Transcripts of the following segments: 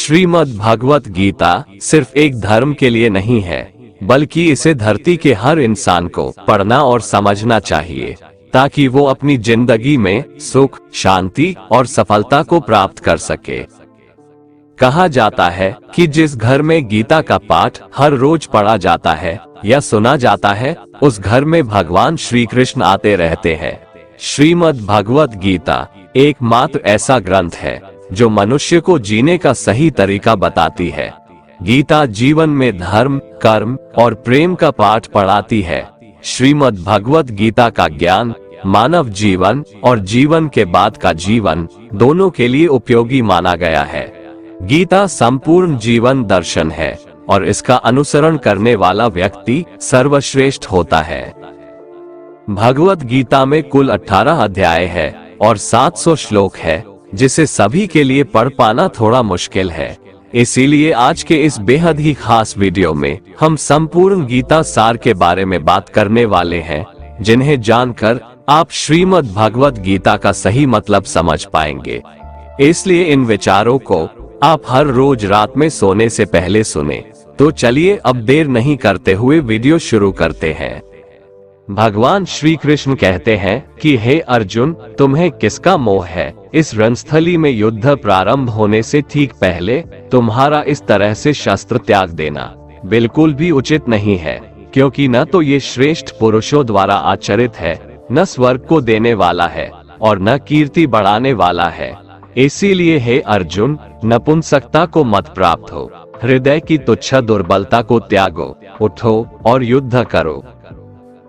श्रीमद् भगवत गीता सिर्फ एक धर्म के लिए नहीं है, बल्कि इसे धरती के हर इंसान को पढ़ना और समझना चाहिए, ताकि वो अपनी जिंदगी में सुख, शांति और सफलता को प्राप्त कर सके। कहा जाता है कि जिस घर में गीता का पाठ हर रोज पढ़ा जाता है या सुना जाता है, उस घर में भगवान श्री कृष्ण आते रहते हैं। श्रीमद् भगवत गीता एकमात्र ऐसा ग्रंथ है जो मनुष्य को जीने का सही तरीका बताती है। गीता जीवन में धर्म, कर्म और प्रेम का पाठ पढ़ाती है। श्रीमद् भगवत गीता का ज्ञान मानव जीवन और जीवन के बाद का जीवन दोनों के लिए उपयोगी माना गया है। गीता संपूर्ण जीवन दर्शन है और इसका अनुसरण करने वाला व्यक्ति सर्वश्रेष्ठ होता है। भगवत गीता में कुल 18 अध्याय है और 700 श्लोक है, जिसे सभी के लिए पढ़ पाना थोड़ा मुश्किल है। इसीलिए आज के इस बेहद ही खास वीडियो में हम संपूर्ण गीता सार के बारे में बात करने वाले हैं, जिन्हें जानकर आप श्रीमद् भगवत गीता का सही मतलब समझ पाएंगे। इसलिए इन विचारों को आप हर रोज रात में सोने से पहले सुने। तो चलिए अब देर नहीं करते हुए वीडियो शुरू करते हैं। भगवान श्री कृष्ण कहते हैं कि हे अर्जुन, तुम्हें किसका मोह है? इस रणस्थली में युद्ध प्रारंभ होने से ठीक पहले तुम्हारा इस तरह से शस्त्र त्याग देना बिल्कुल भी उचित नहीं है, क्योंकि न तो ये श्रेष्ठ पुरुषों द्वारा आचरित है, न स्वर्ग को देने वाला है और न कीर्ति बढ़ाने वाला है। इसीलिए हे अर्जुन, नपुंसकता को मत प्राप्त हो, हृदय की तुच्छ दुर्बलता को त्यागो, उठो और युद्ध करो।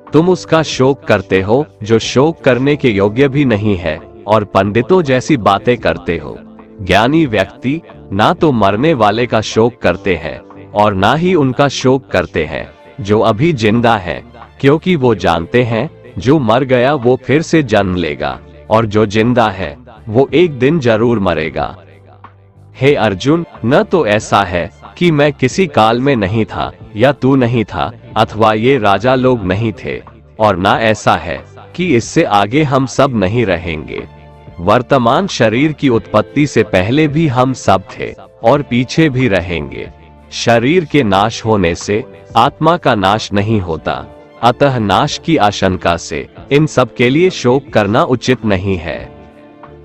तुम उसका शोक करते हो जो शोक करने के योग्य भी नहीं है और पंडितों जैसी बातें करते हो। ज्ञानी व्यक्ति ना तो मरने वाले का शोक करते हैं और ना ही उनका शोक करते हैं जो अभी जिंदा है, क्योंकि वो जानते हैं जो मर गया वो फिर से जन्म लेगा और जो जिंदा है वो एक दिन जरूर मरेगा। हे अर्जुन, न तो ऐसा है कि मैं किसी काल में नहीं था या तू नहीं था अथवा ये राजा लोग नहीं थे, और ना ऐसा है कि इससे आगे हम सब नहीं रहेंगे। वर्तमान शरीर की उत्पत्ति से पहले भी हम सब थे और पीछे भी रहेंगे। शरीर के नाश होने से आत्मा का नाश नहीं होता, अतः नाश की आशंका से इन सब के लिए शोक करना उचित नहीं है।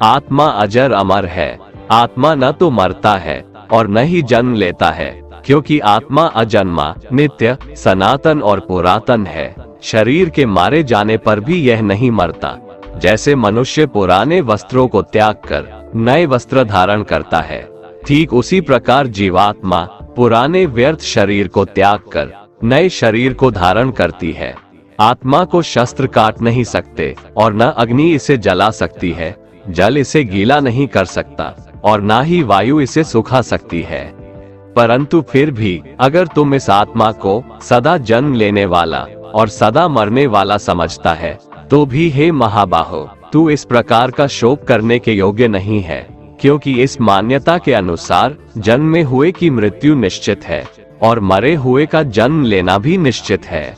आत्मा अजर अमर है, आत्मा न तो मरता है और न ही जन्म लेता है, क्योंकि आत्मा अजन्मा, नित्य, सनातन और पुरातन है। शरीर के मारे जाने पर भी यह नहीं मरता। जैसे मनुष्य पुराने वस्त्रों को त्याग कर नए वस्त्र धारण करता है, ठीक उसी प्रकार जीवात्मा पुराने व्यर्थ शरीर को त्याग कर नए शरीर को धारण करती है। आत्मा को शस्त्र काट नहीं सकते और न अग्नि इसे जला सकती है, जल इसे गीला नहीं कर सकता और ना ही वायु इसे सुखा सकती है। परंतु फिर भी अगर तुम इस आत्मा को सदा जन्म लेने वाला और सदा मरने वाला समझता है, तो भी हे महाबाहो, तू इस प्रकार का शोक करने के योग्य नहीं है, क्योंकि इस मान्यता के अनुसार जन्मे हुए की मृत्यु निश्चित है और मरे हुए का जन्म लेना भी निश्चित है।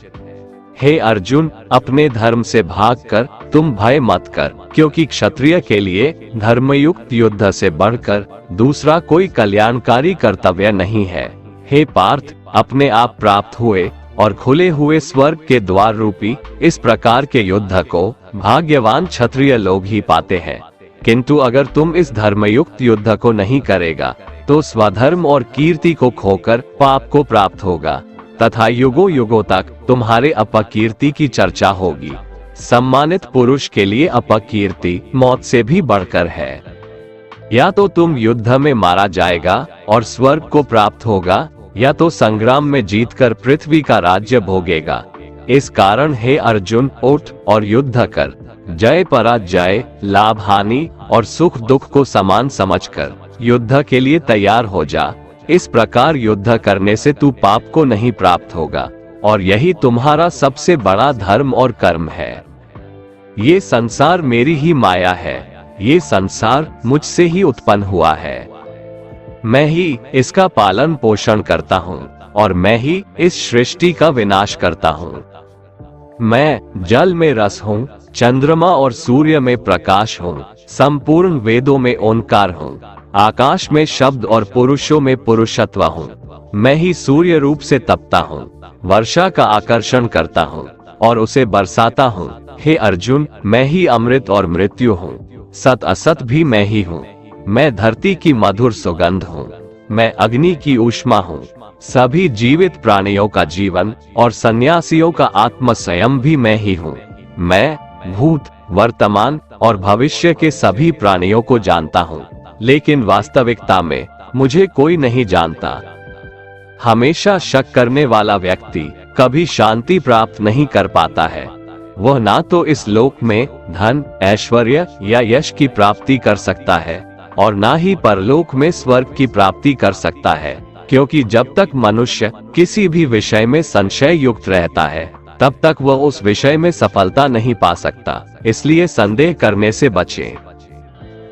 हे अर्जुन, अपने धर्म से भागकर तुम भय मत कर, क्योंकि क्षत्रिय के लिए धर्मयुक्त युद्ध से बढ़कर दूसरा कोई कल्याणकारी कर्तव्य नहीं है। हे पार्थ, अपने आप प्राप्त हुए और खुले हुए स्वर्ग के द्वार रूपी इस प्रकार के युद्ध को भाग्यवान क्षत्रिय लोग ही पाते हैं। किंतु अगर तुम इस धर्मयुक्त युद्ध को नहीं करेगा, तो स्वधर्म और कीर्ति को खोकर पाप को प्राप्त होगा तथा युगों युगों तक तुम्हारे अपकीर्ति की चर्चा होगी। सम्मानित पुरुष के लिए अपकीर्ति मौत से भी बढ़कर है। या तो तुम युद्ध में मारा जाएगा और स्वर्ग को प्राप्त होगा, या तो संग्राम में जीतकर पृथ्वी का राज्य भोगेगा। इस कारण हे अर्जुन, उठ और युद्ध कर। जय पराजय, लाभ हानि और सुख दुख को समान समझकर युद्ध के लिए तैयार हो जा। इस प्रकार युद्ध करने से तू पाप को नहीं प्राप्त होगा और यही तुम्हारा सबसे बड़ा धर्म और कर्म है। ये संसार मेरी ही माया है, ये संसार मुझसे ही उत्पन्न हुआ है। मैं ही इसका पालन पोषण करता हूँ और मैं ही इस सृष्टि का विनाश करता हूँ। मैं जल में रस हूँ, चंद्रमा और सूर्य में प्रकाश हूँ, संपूर्ण वेदों में ओंकार हूँ आकाश में शब्द और पुरुषों में पुरुषत्व हूँ। मैं ही सूर्य रूप से तपता हूँ, वर्षा का आकर्षण करता हूँ और उसे बरसाता हूँ। हे अर्जुन, मैं ही अमृत और मृत्यु हूँ, सत असत भी मैं ही हूँ। मैं धरती की मधुर सुगंध हूँ, मैं अग्नि की ऊष्मा हूँ। सभी जीवित प्राणियों का जीवन और सन्यासियों का आत्म स्वयं भी मैं ही हूँ। मैं भूत, वर्तमान और भविष्य के सभी प्राणियों को जानता हूँ, लेकिन वास्तविकता में मुझे कोई नहीं जानता। हमेशा शक करने वाला व्यक्ति कभी शांति प्राप्त नहीं कर पाता है। वह ना तो इस लोक में धन, ऐश्वर्य या यश की प्राप्ति कर सकता है और ना ही परलोक में स्वर्ग की प्राप्ति कर सकता है, क्योंकि जब तक मनुष्य किसी भी विषय में संशय युक्त रहता है तब तक वह उस विषय में सफलता नहीं पा सकता। इसलिए संदेह करने से बचें।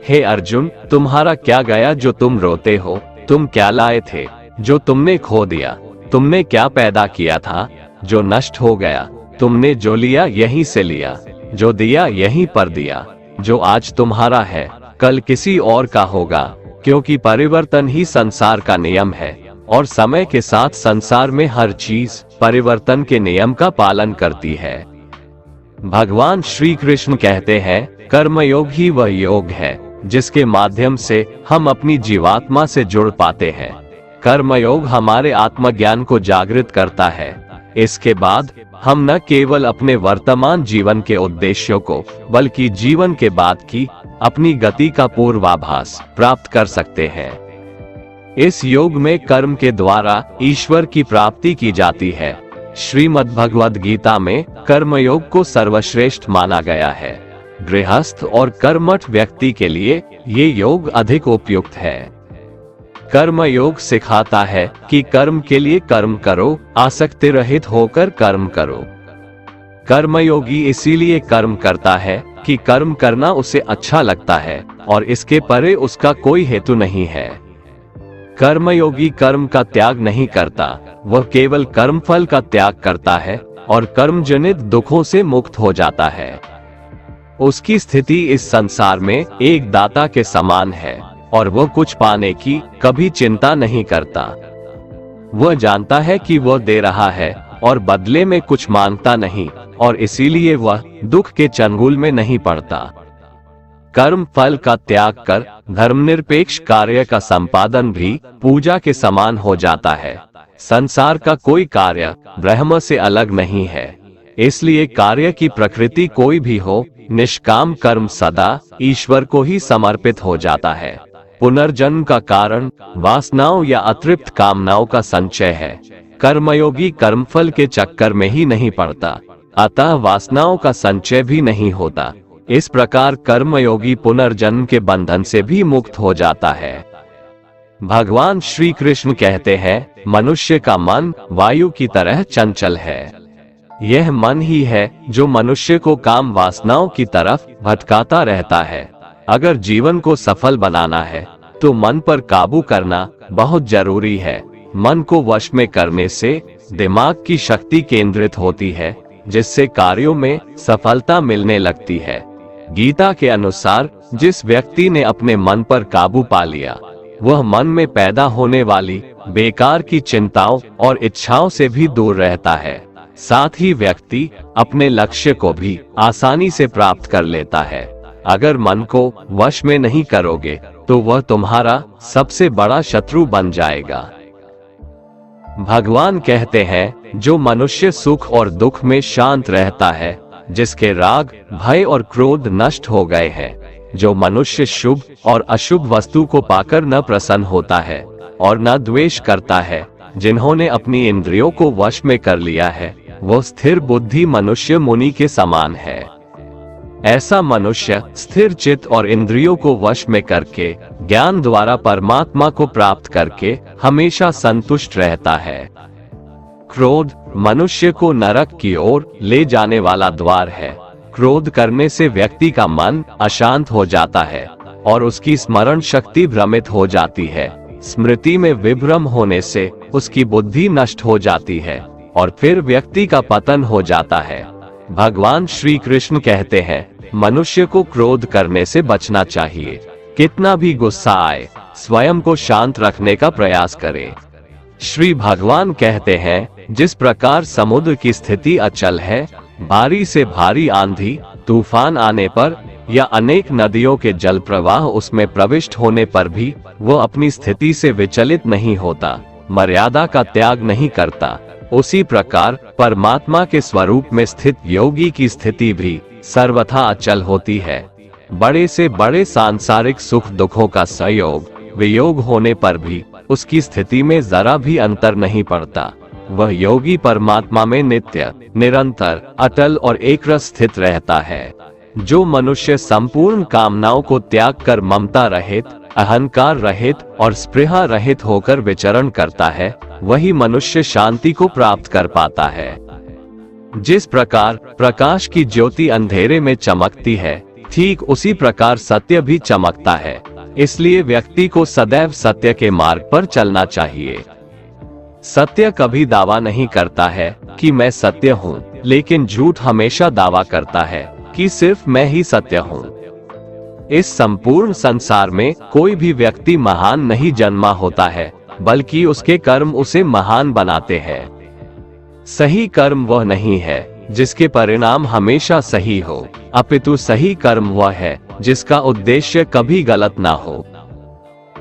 हे अर्जुन, तुम्हारा क्या गया जो तुम रोते हो? तुम क्या लाए थे जो तुमने खो दिया? तुमने क्या पैदा किया था जो नष्ट हो गया? तुमने जो लिया यहीं से लिया, जो दिया यहीं पर दिया। जो आज तुम्हारा है कल किसी और का होगा, क्योंकि परिवर्तन ही संसार का नियम है और समय के साथ संसार में हर चीज परिवर्तन के नियम का पालन करती है। भगवान श्री कृष्ण कहते हैं, कर्मयोग ही वह योग है जिसके माध्यम से हम अपनी जीवात्मा से जुड़ पाते हैं। कर्मयोग हमारे आत्मज्ञान को जागृत करता है। इसके बाद हम न केवल अपने वर्तमान जीवन के उद्देश्यों को बल्कि जीवन के बाद की अपनी गति का पूर्वाभास प्राप्त कर सकते हैं। इस योग में कर्म के द्वारा ईश्वर की प्राप्ति की जाती है। श्रीमद् भगवद गीता में कर्मयोग को सर्वश्रेष्ठ माना गया है। गृहस्थ और कर्मठ व्यक्ति के लिए ये योग अधिक उपयुक्त है। कर्म योग सिखाता है कि कर्म के लिए कर्म करो, आसक्ति रहित होकर कर्म करो। कर्मयोगी इसीलिए कर्म करता है कि कर्म करना उसे अच्छा लगता है और इसके परे उसका कोई हेतु नहीं है। कर्मयोगी कर्म का त्याग नहीं करता, वह केवल कर्मफल का त्याग करता है और कर्मजनित दुखों से मुक्त हो जाता है। उसकी स्थिति इस संसार में एक दाता के समान है और वह कुछ पाने की कभी चिंता नहीं करता। वह जानता है कि वह दे रहा है और बदले में कुछ मांगता नहीं और इसीलिए वह दुख के चंगुल में नहीं पड़ता। कर्म फल का त्याग कर धर्मनिरपेक्ष कार्य का संपादन भी पूजा के समान हो जाता है। संसार का कोई कार्य ब्रह्म से अलग नहीं है, इसलिए कार्य की प्रकृति कोई भी हो, निष्काम कर्म सदा ईश्वर को ही समर्पित हो जाता है। पुनर्जन्म का कारण वासनाओं या अतृप्त कामनाओं का संचय है। कर्मयोगी कर्मफल के चक्कर में ही नहीं पड़ता, अतः वासनाओं का संचय भी नहीं होता। इस प्रकार कर्मयोगी पुनर्जन्म के बंधन से भी मुक्त हो जाता है। भगवान श्री कृष्ण कहते हैं, मनुष्य का मन वायु की तरह चंचल है। यह मन ही है जो मनुष्य को काम वासनाओं की तरफ भटकाता रहता है। अगर जीवन को सफल बनाना है तो मन पर काबू करना बहुत जरूरी है। मन को वश में करने से दिमाग की शक्ति केंद्रित होती है, जिससे कार्यों में सफलता मिलने लगती है। गीता के अनुसार जिस व्यक्ति ने अपने मन पर काबू पा लिया, वह मन में पैदा होने वाली बेकार की चिंताओं और इच्छाओं से भी दूर रहता है। साथ ही व्यक्ति अपने लक्ष्य को भी आसानी से प्राप्त कर लेता है। अगर मन को वश में नहीं करोगे तो वह तुम्हारा सबसे बड़ा शत्रु बन जाएगा। भगवान कहते हैं, जो मनुष्य सुख और दुख में शांत रहता है, जिसके राग, भय और क्रोध नष्ट हो गए हैं, जो मनुष्य शुभ और अशुभ वस्तु को पाकर न प्रसन्न होता है और न द्वेष करता है, जिन्होंने अपनी इंद्रियों को वश में कर लिया है, वो स्थिर बुद्धि मनुष्य मुनि के समान है। ऐसा मनुष्य स्थिर चित्त और इंद्रियों को वश में करके ज्ञान द्वारा परमात्मा को प्राप्त करके हमेशा संतुष्ट रहता है। क्रोध मनुष्य को नरक की ओर ले जाने वाला द्वार है। क्रोध करने से व्यक्ति का मन अशांत हो जाता है और उसकी स्मरण शक्ति भ्रमित हो जाती है। स्मृति में विभ्रम होने से उसकी बुद्धि नष्ट हो जाती है और फिर व्यक्ति का पतन हो जाता है। भगवान श्री कृष्ण कहते हैं, मनुष्य को क्रोध करने से बचना चाहिए, कितना भी गुस्सा आए, स्वयं को शांत रखने का प्रयास करें। श्री भगवान कहते हैं, जिस प्रकार समुद्र की स्थिति अचल है, भारी से भारी आंधी तूफान आने पर या अनेक नदियों के जल प्रवाह उसमें प्रविष्ट होने पर भी वो अपनी स्थिति से विचलित नहीं होता, मर्यादा का त्याग नहीं करता, उसी प्रकार परमात्मा के स्वरूप में स्थित योगी की स्थिति भी सर्वथा अचल होती है। बड़े से बड़े सांसारिक सुख दुखों का संयोग वियोग होने पर भी उसकी स्थिति में जरा भी अंतर नहीं पड़ता। वह योगी परमात्मा में नित्य, निरंतर, अटल और एकरस स्थित रहता है। जो मनुष्य संपूर्ण कामनाओं को त्याग कर ममता रहित, अहंकार रहित और स्पृहा रहित होकर विचरण करता है, वही मनुष्य शांति को प्राप्त कर पाता है। जिस प्रकार प्रकाश की ज्योति अंधेरे में चमकती है, ठीक उसी प्रकार सत्य भी चमकता है। इसलिए व्यक्ति को सदैव सत्य के मार्ग पर चलना चाहिए। सत्य कभी दावा नहीं करता है कि मैं सत्य हूँ, लेकिन झूठ हमेशा दावा करता है कि सिर्फ मैं ही सत्य हूँ। इस संपूर्ण संसार में कोई भी व्यक्ति महान नहीं जन्मा होता है, बल्कि उसके कर्म उसे महान बनाते हैं। सही कर्म वह नहीं है जिसके परिणाम हमेशा सही हो, अपितु सही कर्म वह है जिसका उद्देश्य कभी गलत ना हो।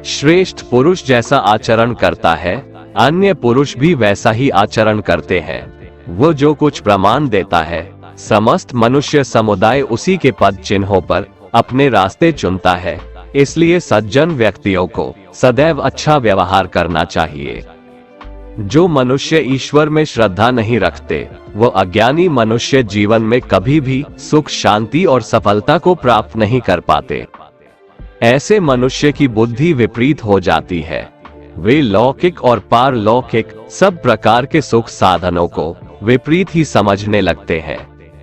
श्रेष्ठ पुरुष जैसा आचरण करता है, अन्य पुरुष भी वैसा ही आचरण करते हैं। वो जो कुछ प्रमाण देता है, समस्त मनुष्य समुदाय उसी के पद चिन्हों पर अपने रास्ते चुनता है। इसलिए सज्जन व्यक्तियों को सदैव अच्छा व्यवहार करना चाहिए। जो मनुष्य ईश्वर में श्रद्धा नहीं रखते, वो अज्ञानी मनुष्य जीवन में कभी भी सुख, शांति और सफलता को प्राप्त नहीं कर पाते। ऐसे मनुष्य की बुद्धि विपरीत हो जाती है। वे लौकिक और पारलौकिक सब प्रकार के सुख साधनों को विपरीत ही समझने लगते हैं।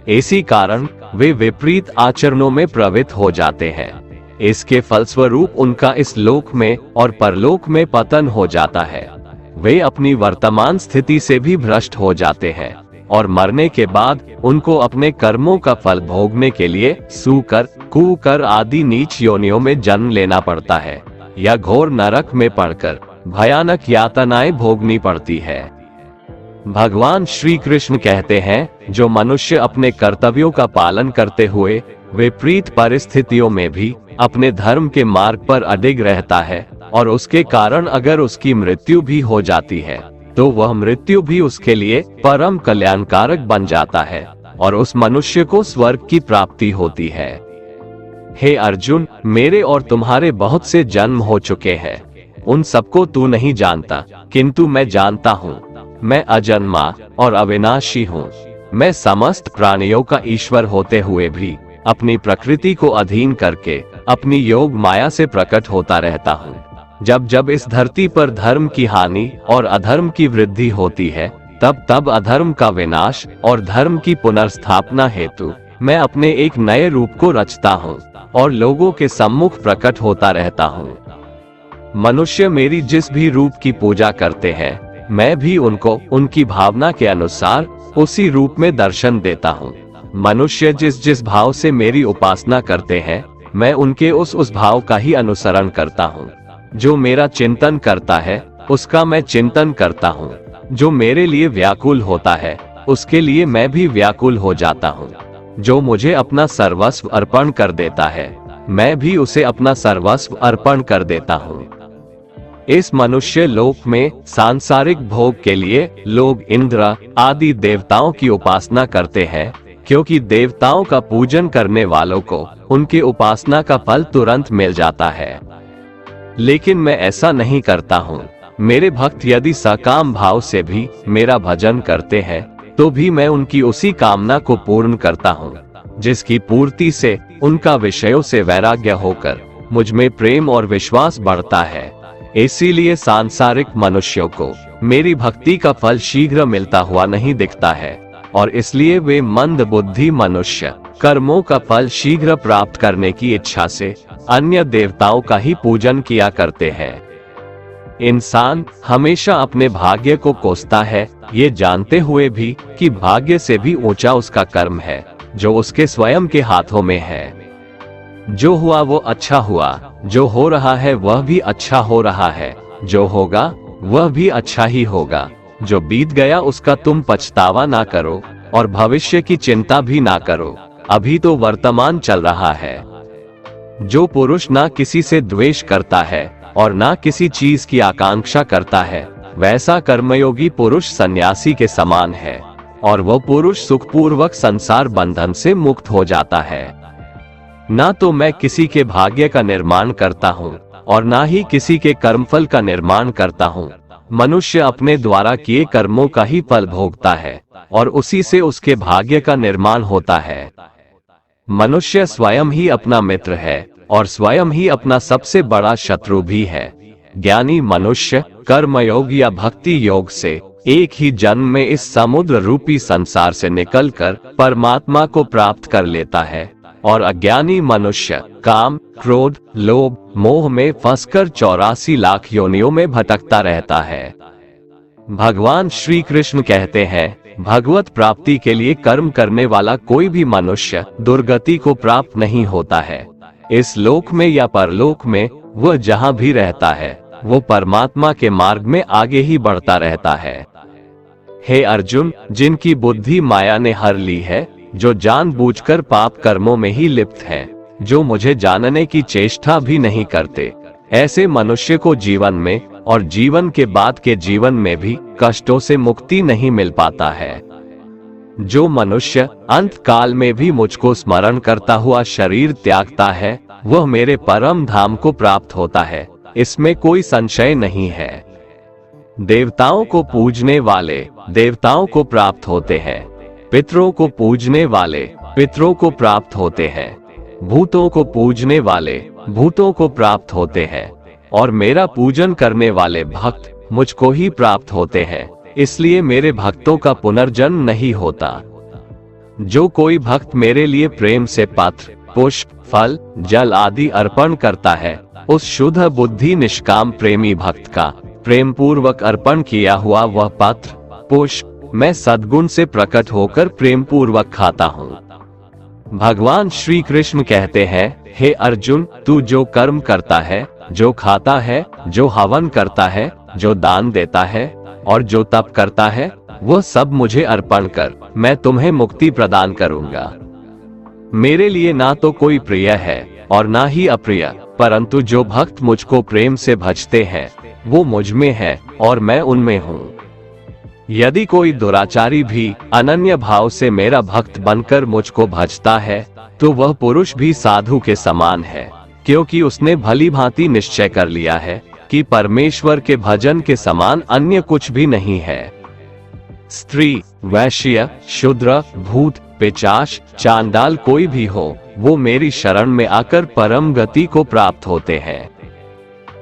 इसी कारण वे विपरीत आचरणों में प्रवृत्त हो जाते हैं। इसके फलस्वरूप उनका इस लोक में और परलोक में पतन हो जाता है। वे अपनी वर्तमान स्थिति से भी भ्रष्ट हो जाते हैं और मरने के बाद उनको अपने कर्मों का फल भोगने के लिए सूकर, कुकर आदि नीच योनियों में जन्म लेना पड़ता है या घोर नरक में पड़कर भयानक यातनाएं भोगनी पड़ती है। भगवान श्री कृष्ण कहते हैं, जो मनुष्य अपने कर्तव्यों का पालन करते हुए विपरीत परिस्थितियों में भी अपने धर्म के मार्ग पर अडिग रहता है और उसके कारण अगर उसकी मृत्यु भी हो जाती है, तो वह मृत्यु भी उसके लिए परम कल्याणकारक बन जाता है और उस मनुष्य को स्वर्ग की प्राप्ति होती है। हे अर्जुन, मेरे और तुम्हारे बहुत से जन्म हो चुके हैं। उन सबको तू नहीं जानता, किंतु मैं जानता हूँ। मैं अजन्मा और अविनाशी हूँ। मैं समस्त प्राणियों का ईश्वर होते हुए भी अपनी प्रकृति को अधीन करके अपनी योग माया से प्रकट होता रहता हूँ। जब जब इस धरती पर धर्म की हानि और अधर्म की वृद्धि होती है, तब तब अधर्म का विनाश और धर्म की पुनर्स्थापना हेतु मैं अपने एक नए रूप को रचता हूँ और लोगों के सम्मुख प्रकट होता रहता हूँ। मनुष्य मेरी जिस भी रूप की पूजा करते हैं, मैं भी उनको उनकी भावना के अनुसार उसी रूप में दर्शन देता हूँ। मनुष्य जिस जिस भाव से मेरी उपासना करते हैं, मैं उनके उस भाव का ही अनुसरण करता हूँ। जो मेरा चिंतन करता है, उसका मैं चिंतन करता हूँ। जो मेरे लिए व्याकुल होता है, उसके लिए मैं भी व्याकुल हो जाता हूँ। जो मुझे अपना सर्वस्व अर्पण कर देता है, मैं भी उसे अपना सर्वस्व अर्पण कर देता हूँ। इस मनुष्य लोक में सांसारिक भोग के लिए लोग इंद्र आदि देवताओं की उपासना करते हैं, क्योंकि देवताओं का पूजन करने वालों को उनकी उपासना का फल तुरंत मिल जाता है। लेकिन मैं ऐसा नहीं करता हूँ। मेरे भक्त यदि सकाम भाव से भी मेरा भजन करते हैं, तो भी मैं उनकी उसी कामना को पूर्ण करता हूँ, जिसकी पूर्ति से उनका विषयों से वैराग्य होकर मुझ में प्रेम और विश्वास बढ़ता है। इसीलिए सांसारिक मनुष्यों को मेरी भक्ति का फल शीघ्र मिलता हुआ नहीं दिखता है और इसलिए वे मंद बुद्धि मनुष्य कर्मों का फल शीघ्र प्राप्त करने की इच्छा से अन्य देवताओं का ही पूजन किया करते हैं। इंसान हमेशा अपने भाग्य को कोसता है, ये जानते हुए भी कि भाग्य से भी ऊंचा उसका कर्म है जो उसके स्वयं के हाथों में है। जो हुआ वो अच्छा हुआ, जो हो रहा है वह भी अच्छा हो रहा है, जो होगा वह भी अच्छा ही होगा। जो बीत गया उसका तुम पछतावा ना करो और भविष्य की चिंता भी ना करो, अभी तो वर्तमान चल रहा है। जो पुरुष ना किसी से द्वेष करता है और ना किसी चीज की आकांक्षा करता है, वैसा कर्मयोगी पुरुष सन्यासी के समान है, और वह पुरुष सुखपूर्वक संसार बंधन से मुक्त हो जाता है। ना तो मैं किसी के भाग्य का निर्माण करता हूँ और ना ही किसी के कर्मफल का निर्माण करता हूँ। मनुष्य अपने द्वारा किए कर्मों का ही फल भोगता है और उसी से उसके भाग्य का निर्माण होता है। मनुष्य स्वयं ही अपना मित्र है और स्वयं ही अपना सबसे बड़ा शत्रु भी है। ज्ञानी मनुष्य कर्मयोग या भक्ति योग से एक ही जन्म में इस समुद्र रूपी संसार से निकलकर परमात्मा को प्राप्त कर लेता है, और अज्ञानी मनुष्य काम, क्रोध, लोभ, मोह में फंसकर 84 लाख योनियों में भटकता रहता है। भगवान श्री कृष्ण कहते हैं, भगवत प्राप्ति के लिए कर्म करने वाला कोई भी मनुष्य दुर्गति को प्राप्त नहीं होता है। इस लोक में या परलोक में वह जहाँ भी रहता है, वो परमात्मा के मार्ग में आगे ही बढ़ता रहता है। हे अर्जुन, जिनकी बुद्धि माया ने हर ली है, जो जानबूझकर पाप कर्मों में ही लिप्त हैं, जो मुझे जानने की चेष्टा भी नहीं करते, ऐसे मनुष्य को जीवन में और जीवन के बाद के जीवन में भी कष्टों से मुक्ति नहीं मिल पाता है। जो मनुष्य अंत काल में भी मुझको स्मरण करता हुआ शरीर त्यागता है, वह मेरे परम धाम को प्राप्त होता है, इसमें कोई संशय नहीं है। देवताओं को पूजने वाले देवताओं को प्राप्त होते हैं, पितरों को पूजने वाले पितरों को प्राप्त होते हैं, भूतों को पूजने वाले भूतों को प्राप्त होते हैं, और मेरा पूजन करने वाले भक्त मुझको ही प्राप्त होते हैं, इसलिए मेरे भक्तों का पुनर्जन्म नहीं होता। जो कोई भक्त मेरे लिए प्रेम से पत्र, पुष्प, फल, जल आदि अर्पण करता है, उस शुद्ध बुद्धि निष्काम प्रेमी भक्त का प्रेम पूर्वक अर्पण किया हुआ वह पत्र, पुष्प मैं सद्गुण से प्रकट होकर प्रेम पूर्वक खाता हूँ। भगवान श्री कृष्ण कहते हैं, हे अर्जुन, तू जो कर्म करता है, जो खाता है, जो हवन करता है, जो दान देता है और जो तप करता है, वह सब मुझे अर्पण कर, मैं तुम्हें मुक्ति प्रदान करूंगा। मेरे लिए ना तो कोई प्रिय है और ना ही अप्रिय, परंतु जो भक्त मुझको प्रेम से भजते हैं, वो मुझ में है और मैं उनमें हूँ। यदि कोई दुराचारी भी अनन्य भाव से मेरा भक्त बनकर मुझको भजता है, तो वह पुरुष भी साधु के समान है, क्योंकि उसने भली भांति निश्चय कर लिया है कि परमेश्वर के भजन के समान अन्य कुछ भी नहीं है। स्त्री, वैश्य, शूद्र, भूत, पिशाच, चांडाल कोई भी हो, वो मेरी शरण में आकर परम गति को प्राप्त होते हैं।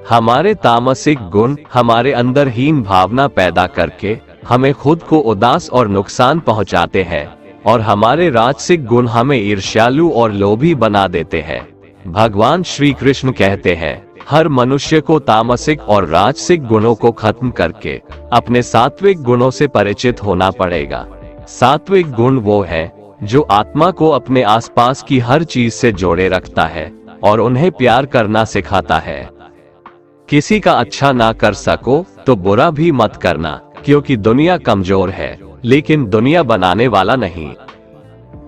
हमारे तामसिक गुण हमारे अंदर हीन भावना पैदा करके हमें खुद को उदास और नुकसान पहुंचाते हैं, और हमारे राजसिक गुण हमें ईर्ष्यालु और लोभी बना देते हैं। भगवान श्री कृष्ण कहते हैं, हर मनुष्य को तामसिक और राजसिक गुणों को खत्म करके अपने सात्विक गुणों से परिचित होना पड़ेगा। सात्विक गुण वो है जो आत्मा को अपने आसपास की हर चीज से जोड़े रखता है और उन्हें प्यार करना सिखाता है। किसी का अच्छा ना कर सको तो बुरा भी मत करना, क्योंकि दुनिया कमजोर है, लेकिन दुनिया बनाने वाला नहीं।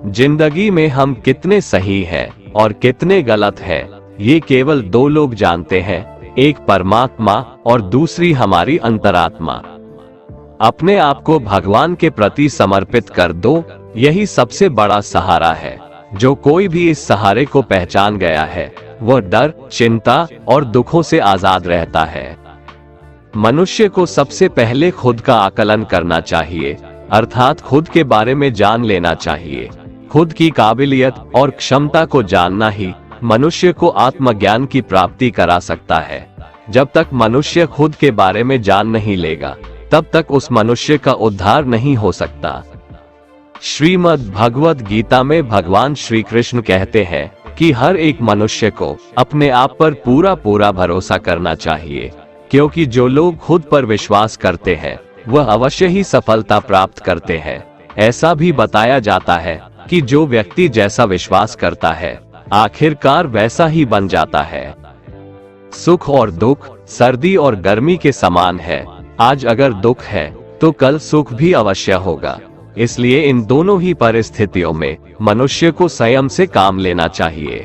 जिंदगी में हम कितने सही हैं और कितने गलत हैं, ये केवल दो लोग जानते हैं, एक परमात्मा और दूसरी हमारी अंतरात्मा। अपने आप को भगवान के प्रति समर्पित कर दो, यही सबसे बड़ा सहारा है। जो कोई भी इस सहारे को पहचान गया है, वह डर, चिंता और दुखों से आजाद रहता है। मनुष्य को सबसे पहले खुद का आकलन करना चाहिए, अर्थात खुद के बारे में जान लेना चाहिए। खुद की काबिलियत और क्षमता को जानना ही मनुष्य को आत्मज्ञान की प्राप्ति करा सकता है। जब तक मनुष्य खुद के बारे में जान नहीं लेगा, तब तक उस मनुष्य का उद्धार नहीं हो सकता। श्रीमद् भगवत गीता में भगवान श्री कृष्ण कहते हैं कि हर एक मनुष्य को अपने आप पर पूरा पूरा भरोसा करना चाहिए, क्योंकि जो लोग खुद पर विश्वास करते हैं वह अवश्य ही सफलता प्राप्त करते हैं। ऐसा भी बताया जाता है कि जो व्यक्ति जैसा विश्वास करता है आखिरकार वैसा ही बन जाता है। सुख और दुख सर्दी और गर्मी के समान है। आज अगर दुख है तो कल सुख भी अवश्य होगा। इसलिए इन दोनों ही परिस्थितियों में मनुष्य को संयम से काम लेना चाहिए।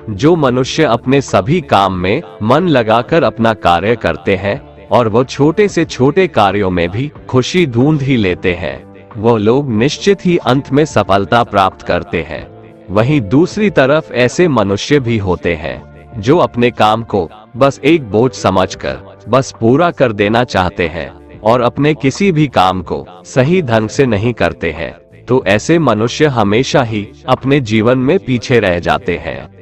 जो मनुष्य अपने सभी काम में मन लगाकर अपना कार्य करते हैं और वो छोटे से छोटे कार्यों में भी खुशी ढूंढ ही लेते हैं, वो लोग निश्चित ही अंत में सफलता प्राप्त करते हैं। वहीं दूसरी तरफ ऐसे मनुष्य भी होते हैं जो अपने काम को बस एक बोझ समझकर बस पूरा कर देना चाहते हैं और अपने किसी भी काम को सही ढंग से नहीं करते हैं। तो ऐसे मनुष्य हमेशा ही अपने जीवन में पीछे रह जाते हैं।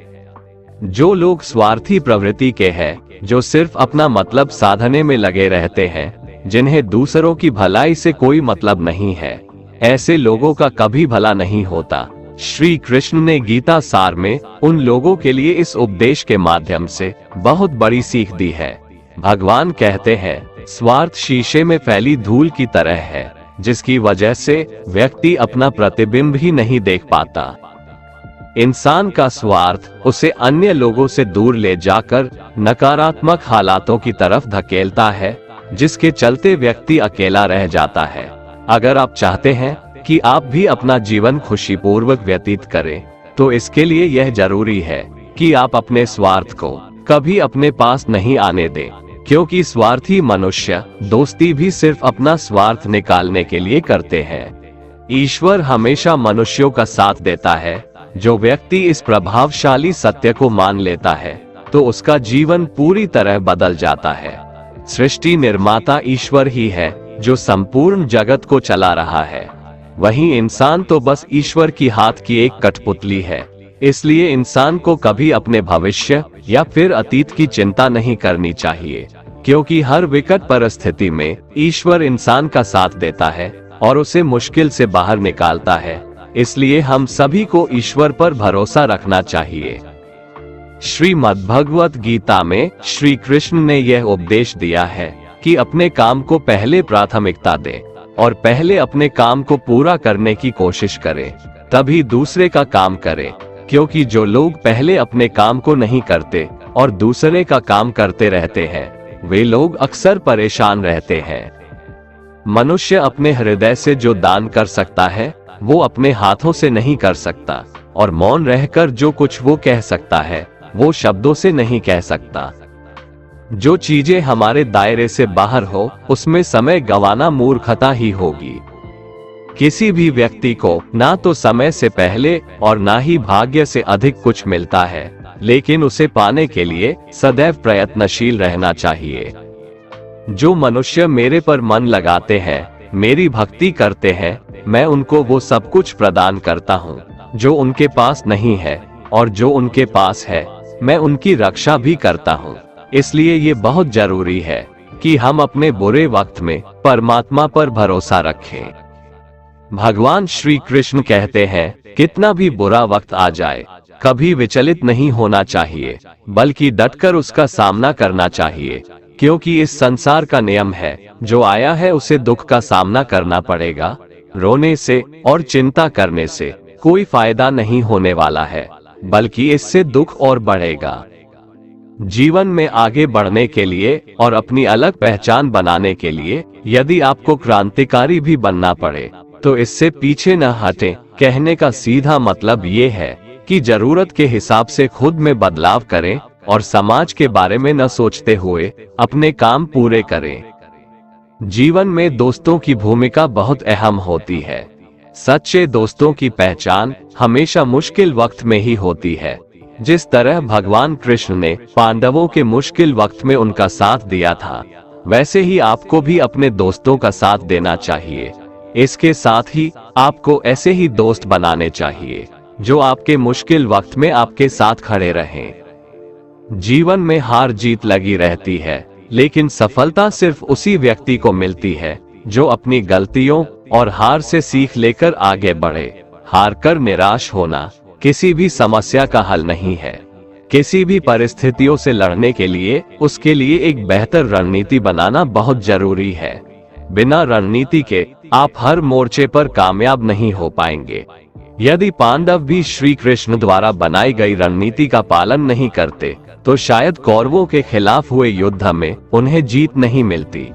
जो लोग स्वार्थी प्रवृत्ति के हैं, जो सिर्फ अपना मतलब साधने में लगे रहते हैं, जिन्हें दूसरों की भलाई से कोई मतलब नहीं है, ऐसे लोगों का कभी भला नहीं होता। श्री कृष्ण ने गीता सार में उन लोगों के लिए इस उपदेश के माध्यम से बहुत बड़ी सीख दी है। भगवान कहते हैं, स्वार्थ शीशे में फैली धूल की तरह है, जिसकी वजह से व्यक्ति अपना प्रतिबिंब ही नहीं देख पाता। इंसान का स्वार्थ उसे अन्य लोगों से दूर ले जाकर नकारात्मक हालातों की तरफ धकेलता है, जिसके चलते व्यक्ति अकेला रह जाता है। अगर आप चाहते हैं कि आप भी अपना जीवन खुशीपूर्वक व्यतीत करें, तो इसके लिए यह जरूरी है कि आप अपने स्वार्थ को कभी अपने पास नहीं आने दें, क्योंकि स्वार्थी मनुष्य दोस्ती भी सिर्फ अपना स्वार्थ निकालने के लिए करते हैं। ईश्वर हमेशा मनुष्यों का साथ देता है। जो व्यक्ति इस प्रभावशाली सत्य को मान लेता है, तो उसका जीवन पूरी तरह बदल जाता है। सृष्टि निर्माता ईश्वर ही है जो संपूर्ण जगत को चला रहा है। वहीं इंसान तो बस ईश्वर की हाथ की एक कठपुतली है। इसलिए इंसान को कभी अपने भविष्य या फिर अतीत की चिंता नहीं करनी चाहिए, क्योंकि हर विकट परिस्थिति में ईश्वर इंसान का साथ देता है और उसे मुश्किल से बाहर निकालता है। इसलिए हम सभी को ईश्वर पर भरोसा रखना चाहिए। श्रीमद्भगवत गीता में श्री कृष्ण ने यह उपदेश दिया है कि अपने काम को पहले प्राथमिकता दें और पहले अपने काम को पूरा करने की कोशिश करें, तभी दूसरे का काम करें। क्योंकि जो लोग पहले अपने काम को नहीं करते और दूसरे का काम करते रहते हैं, वे लोग अक्सर परेशान रहते हैं। मनुष्य अपने हृदय से जो दान कर सकता है, वो अपने हाथों से नहीं कर सकता, और मौन रहकर जो कुछ वो कह सकता है, वो शब्दों से नहीं कह सकता। जो चीजें हमारे दायरे से बाहर हो, उसमें समय गंवाना मूर्खता ही होगी। किसी भी व्यक्ति को ना तो समय से पहले और ना ही भाग्य से अधिक कुछ मिलता है, लेकिन उसे पाने के लिए सदैव प्रयत्नशील रहना चाहिए। जो मनुष्य मेरे पर मन लगाते हैं, मेरी भक्ति करते हैं, मैं उनको वो सब कुछ प्रदान करता हूँ जो उनके पास नहीं है, और जो उनके पास है मैं उनकी रक्षा भी करता हूँ। इसलिए ये बहुत जरूरी है कि हम अपने बुरे वक्त में परमात्मा पर भरोसा रखें। भगवान श्री कृष्ण कहते हैं, कितना भी बुरा वक्त आ जाए, कभी विचलित नहीं होना चाहिए, बल्कि डटकर उसका सामना करना चाहिए। क्योंकि इस संसार का नियम है, जो आया है उसे दुख का सामना करना पड़ेगा। रोने से और चिंता करने से कोई फायदा नहीं होने वाला है, बल्कि इससे दुख और बढ़ेगा। जीवन में आगे बढ़ने के लिए और अपनी अलग पहचान बनाने के लिए यदि आपको क्रांतिकारी भी बनना पड़े, तो इससे पीछे न हटें। कहने का सीधा मतलब ये है कि जरूरत के हिसाब से खुद में बदलाव करें और समाज के बारे में न सोचते हुए अपने काम पूरे करें। जीवन में दोस्तों की भूमिका बहुत अहम होती है। सच्चे दोस्तों की पहचान हमेशा मुश्किल वक्त में ही होती है। जिस तरह भगवान कृष्ण ने पांडवों के मुश्किल वक्त में उनका साथ दिया था, वैसे ही आपको भी अपने दोस्तों का साथ देना चाहिए। इसके साथ ही आपको ऐसे ही दोस्त बनाने चाहिए जो आपके मुश्किल वक्त में आपके साथ खड़े रहें। जीवन में हार जीत लगी रहती है, लेकिन सफलता सिर्फ उसी व्यक्ति को मिलती है जो अपनी गलतियों और हार से सीख लेकर आगे बढ़े। हार कर निराश होना किसी भी समस्या का हल नहीं है। किसी भी परिस्थितियों से लड़ने के लिए उसके लिए एक बेहतर रणनीति बनाना बहुत जरूरी है। बिना रणनीति के आप हर मोर्चे पर कामयाब नहीं हो पाएंगे। यदि पांडव भी श्री कृष्ण द्वारा बनाई गई रणनीति का पालन नहीं करते तो शायद कौरवों के खिलाफ हुए युद्ध में उन्हें जीत नहीं मिलती।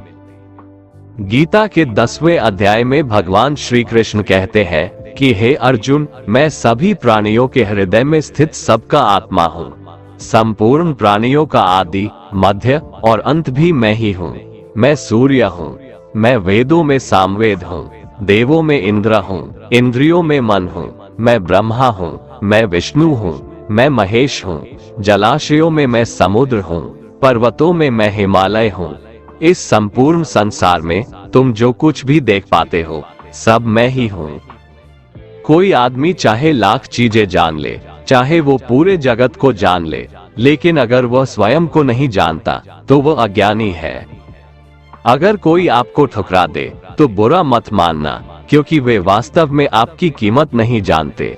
गीता के 10वें अध्याय में भगवान श्री कृष्ण कहते हैं कि हे अर्जुन, मैं सभी प्राणियों के हृदय में स्थित सबका आत्मा हूँ। संपूर्ण प्राणियों का आदि, मध्य और अंत भी मैं ही हूँ। मैं सूर्य हूँ, मैं वेदों में सामवेद हूँ, देवों में इंद्र हूँ, इंद्रियों में मन हूँ, मैं ब्रह्मा हूँ, मैं विष्णु हूँ, मैं महेश हूँ, जलाशयों में मैं समुद्र हूँ, पर्वतों में मैं हिमालय हूँ। इस संपूर्ण संसार में तुम जो कुछ भी देख पाते हो सब मैं ही हूँ। कोई आदमी चाहे लाख चीजें जान ले, चाहे वो पूरे जगत को जान ले, लेकिन अगर वह स्वयं को नहीं जानता तो वह अज्ञानी है। अगर कोई आपको ठुकरा दे तो बुरा मत मानना, क्योंकि वे वास्तव में आपकी कीमत नहीं जानते।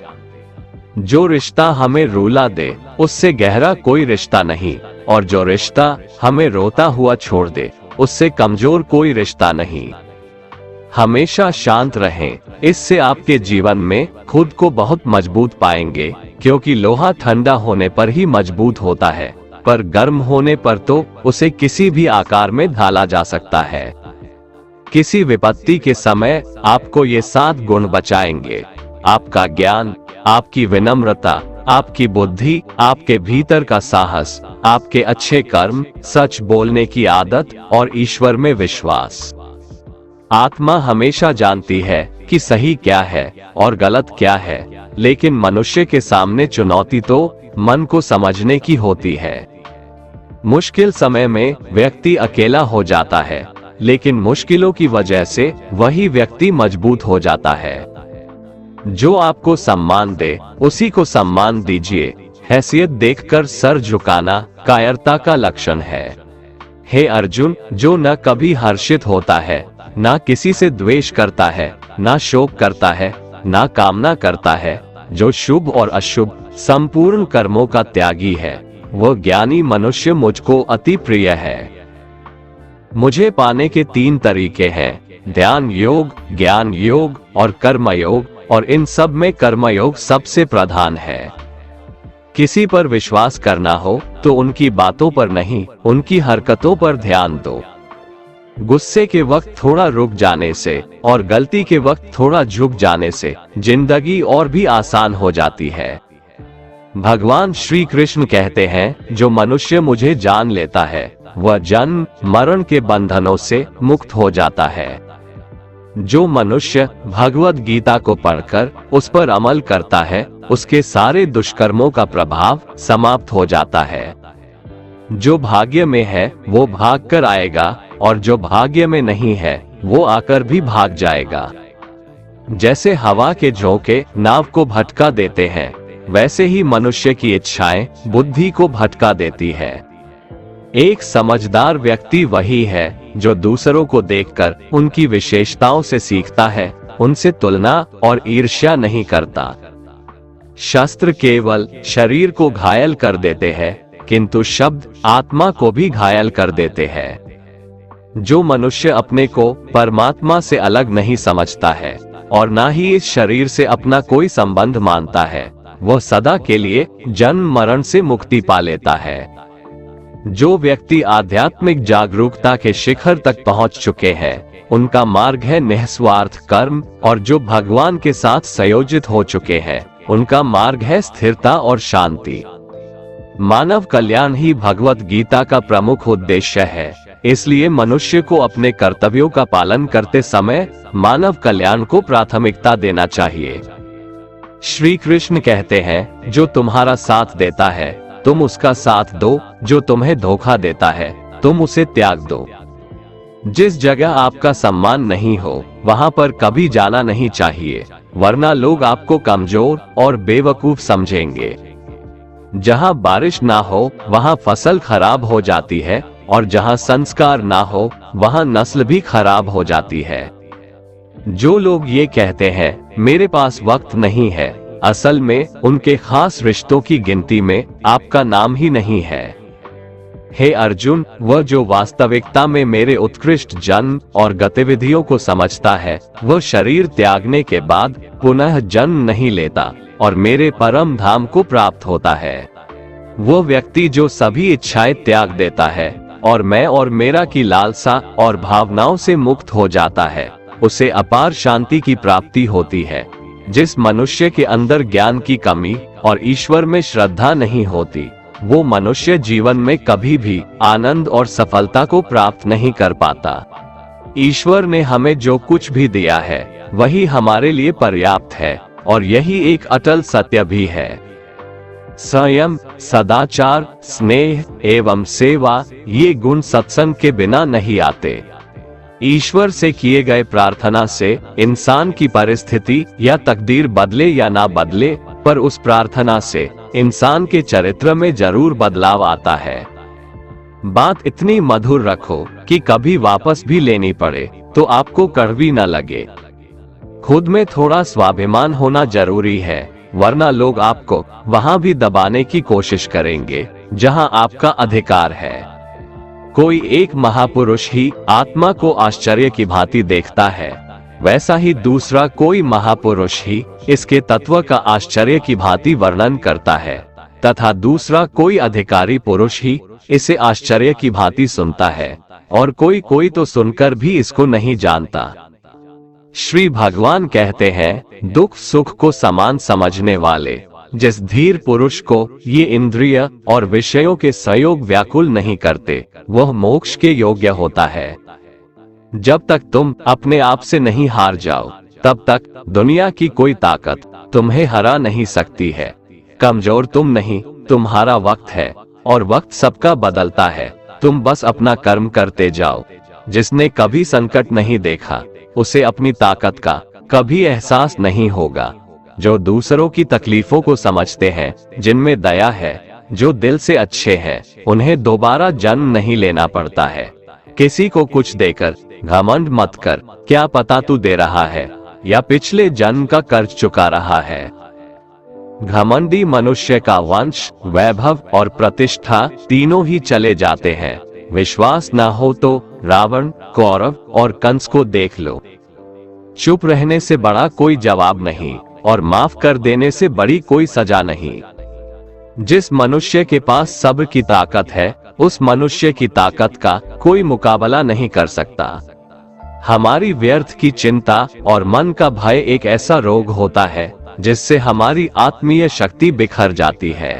जो रिश्ता हमें रुला दे उससे गहरा कोई रिश्ता नहीं, और जो रिश्ता हमें रोता हुआ छोड़ दे उससे कमजोर कोई रिश्ता नहीं। हमेशा शांत रहें, इससे आपके जीवन में खुद को बहुत मजबूत पाएंगे, क्योंकि लोहा ठंडा होने पर ही मजबूत होता है, पर गर्म होने पर तो उसे किसी भी आकार में ढाला जा सकता है। किसी विपत्ति के समय आपको ये 7 गुण बचाएंगे: आपका ज्ञान, आपकी विनम्रता, आपकी बुद्धि, आपके भीतर का साहस, आपके अच्छे कर्म, सच बोलने की आदत और ईश्वर में विश्वास। आत्मा हमेशा जानती है कि सही क्या है और गलत क्या है, लेकिन मनुष्य के सामने चुनौती तो मन को समझने की होती है। मुश्किल समय में व्यक्ति अकेला हो जाता है, लेकिन मुश्किलों की वजह से वही व्यक्ति मजबूत हो जाता है। जो आपको सम्मान दे उसी को सम्मान दीजिए। हैसियत देखकर सर झुकाना कायरता का लक्षण है। हे अर्जुन, जो न कभी हर्षित होता है, ना किसी से द्वेष करता है, ना शोक करता है, ना कामना करता है, जो शुभ और अशुभ संपूर्ण कर्मों का त्यागी है, वह ज्ञानी मनुष्य मुझको अति प्रिय है। मुझे पाने के 3 तरीके हैं: ध्यान योग, ज्ञान योग और कर्म योग, और इन सब में कर्मयोग सबसे प्रधान है। किसी पर विश्वास करना हो तो उनकी बातों पर नहीं, उनकी हरकतों पर ध्यान दो। गुस्से के वक्त थोड़ा रुक जाने से और गलती के वक्त थोड़ा झुक जाने से जिंदगी और भी आसान हो जाती है। भगवान श्री कृष्ण कहते हैं, जो मनुष्य मुझे जान लेता है वह जन्म मरण के बंधनों से मुक्त हो जाता है। जो मनुष्य भगवत गीता को पढ़कर उस पर अमल करता है उसके सारे दुष्कर्मों का प्रभाव समाप्त हो जाता है। जो भाग्य में है वो भाग कर आएगा, और जो भाग्य में नहीं है वो आकर भी भाग जाएगा। जैसे हवा के झोंके नाव को भटका देते हैं, वैसे ही मनुष्य की इच्छाएं बुद्धि को भटका देती है। एक समझदार व्यक्ति वही है जो दूसरों को देखकर उनकी विशेषताओं से सीखता है, उनसे तुलना और ईर्ष्या नहीं करता। शस्त्र केवल शरीर को घायल कर देते हैं, किंतु शब्द आत्मा को भी घायल कर देते हैं। जो मनुष्य अपने को परमात्मा से अलग नहीं समझता है और ना ही इस शरीर से अपना कोई संबंध मानता है, वह सदा के लिए जन्म मरण से मुक्ति पा लेता है। जो व्यक्ति आध्यात्मिक जागरूकता के शिखर तक पहुंच चुके हैं, उनका मार्ग है निस्वार्थ कर्म, और जो भगवान के साथ संयोजित हो चुके हैं, उनका मार्ग है स्थिरता और शांति। मानव कल्याण ही भगवत गीता का प्रमुख उद्देश्य है, इसलिए मनुष्य को अपने कर्तव्यों का पालन करते समय मानव कल्याण को प्राथमिकता देना चाहिए। श्री कृष्ण कहते हैं, जो तुम्हारा साथ देता है तुम उसका साथ दो, जो तुम्हें धोखा देता है तुम उसे त्याग दो। जिस जगह आपका सम्मान नहीं हो वहां पर कभी जाना नहीं चाहिए, वरना लोग आपको कमजोर और बेवकूफ समझेंगे। जहां बारिश ना हो वहां फसल खराब हो जाती है, और जहां संस्कार ना हो वहां नस्ल भी खराब हो जाती है। जो लोग ये कहते हैं मेरे पास वक्त नहीं है, असल में उनके खास रिश्तों की गिनती में आपका नाम ही नहीं है। हे अर्जुन, वह जो वास्तविकता में मेरे उत्कृष्ट जन्म और गतिविधियों को समझता है, वह शरीर त्यागने के बाद पुनः जन्म नहीं लेता और मेरे परम धाम को प्राप्त होता है। वो व्यक्ति जो सभी इच्छाएं त्याग देता है और मैं और मेरा की लालसा और भावनाओं से मुक्त हो जाता है, उसे अपार शांति की प्राप्ति होती है। जिस मनुष्य के अंदर ज्ञान की कमी और ईश्वर में श्रद्धा नहीं होती, वो मनुष्य जीवन में कभी भी आनंद और सफलता को प्राप्त नहीं कर पाता। ईश्वर ने हमें जो कुछ भी दिया है वही हमारे लिए पर्याप्त है और यही एक अटल सत्य भी है। संयम, सदाचार, स्नेह एवं सेवा, ये गुण सत्संग के बिना नहीं आते। ईश्वर से किए गए प्रार्थना से इंसान की परिस्थिति या तकदीर बदले या ना बदले, पर उस प्रार्थना से इंसान के चरित्र में जरूर बदलाव आता है। बात इतनी मधुर रखो कि कभी वापस भी लेनी पड़े तो आपको कड़वी न लगे। खुद में थोड़ा स्वाभिमान होना जरूरी है, वरना लोग आपको वहां भी दबाने की कोशिश करेंगे जहां आपका अधिकार है। कोई एक महापुरुष ही आत्मा को आश्चर्य की भांति देखता है, वैसा ही दूसरा कोई महापुरुष ही इसके तत्व का आश्चर्य की भांति वर्णन करता है, तथा दूसरा कोई अधिकारी पुरुष ही इसे आश्चर्य की भांति सुनता है, और कोई कोई तो सुनकर भी इसको नहीं जानता। श्री भगवान कहते हैं, दुख सुख को समान समझने वाले जिस धीर पुरुष को ये इंद्रिय और विषयों के संयोग व्याकुल नहीं करते, वह मोक्ष के योग्य होता है। जब तक तुम अपने आप से नहीं हार जाओ, तब तक दुनिया की कोई ताकत तुम्हें हरा नहीं सकती है। कमजोर तुम नहीं, तुम्हारा वक्त है और वक्त सबका बदलता है। तुम बस अपना कर्म करते जाओ। जिसने कभी संकट नहीं देखा, उसे अपनी ताकत का कभी एहसास नहीं होगा। जो दूसरों की तकलीफों को समझते हैं, जिनमें दया है, जो दिल से अच्छे हैं, उन्हें दोबारा जन्म नहीं लेना पड़ता है। किसी को कुछ देकर घमंड मत कर, क्या पता तू दे रहा है या पिछले जन्म का कर्ज चुका रहा है। घमंडी मनुष्य का वंश, वैभव और प्रतिष्ठा तीनों ही चले जाते हैं। विश्वास न हो तो रावण, कौरव और कंस को देख लो। चुप रहने से बड़ा कोई जवाब नहीं और माफ कर देने से बड़ी कोई सजा नहीं। जिस मनुष्य के पास सब्र की ताकत है, उस मनुष्य की ताकत का कोई मुकाबला नहीं कर सकता। हमारी व्यर्थ की चिंता और मन का भय एक ऐसा रोग होता है जिससे हमारी आत्मीय शक्ति बिखर जाती है।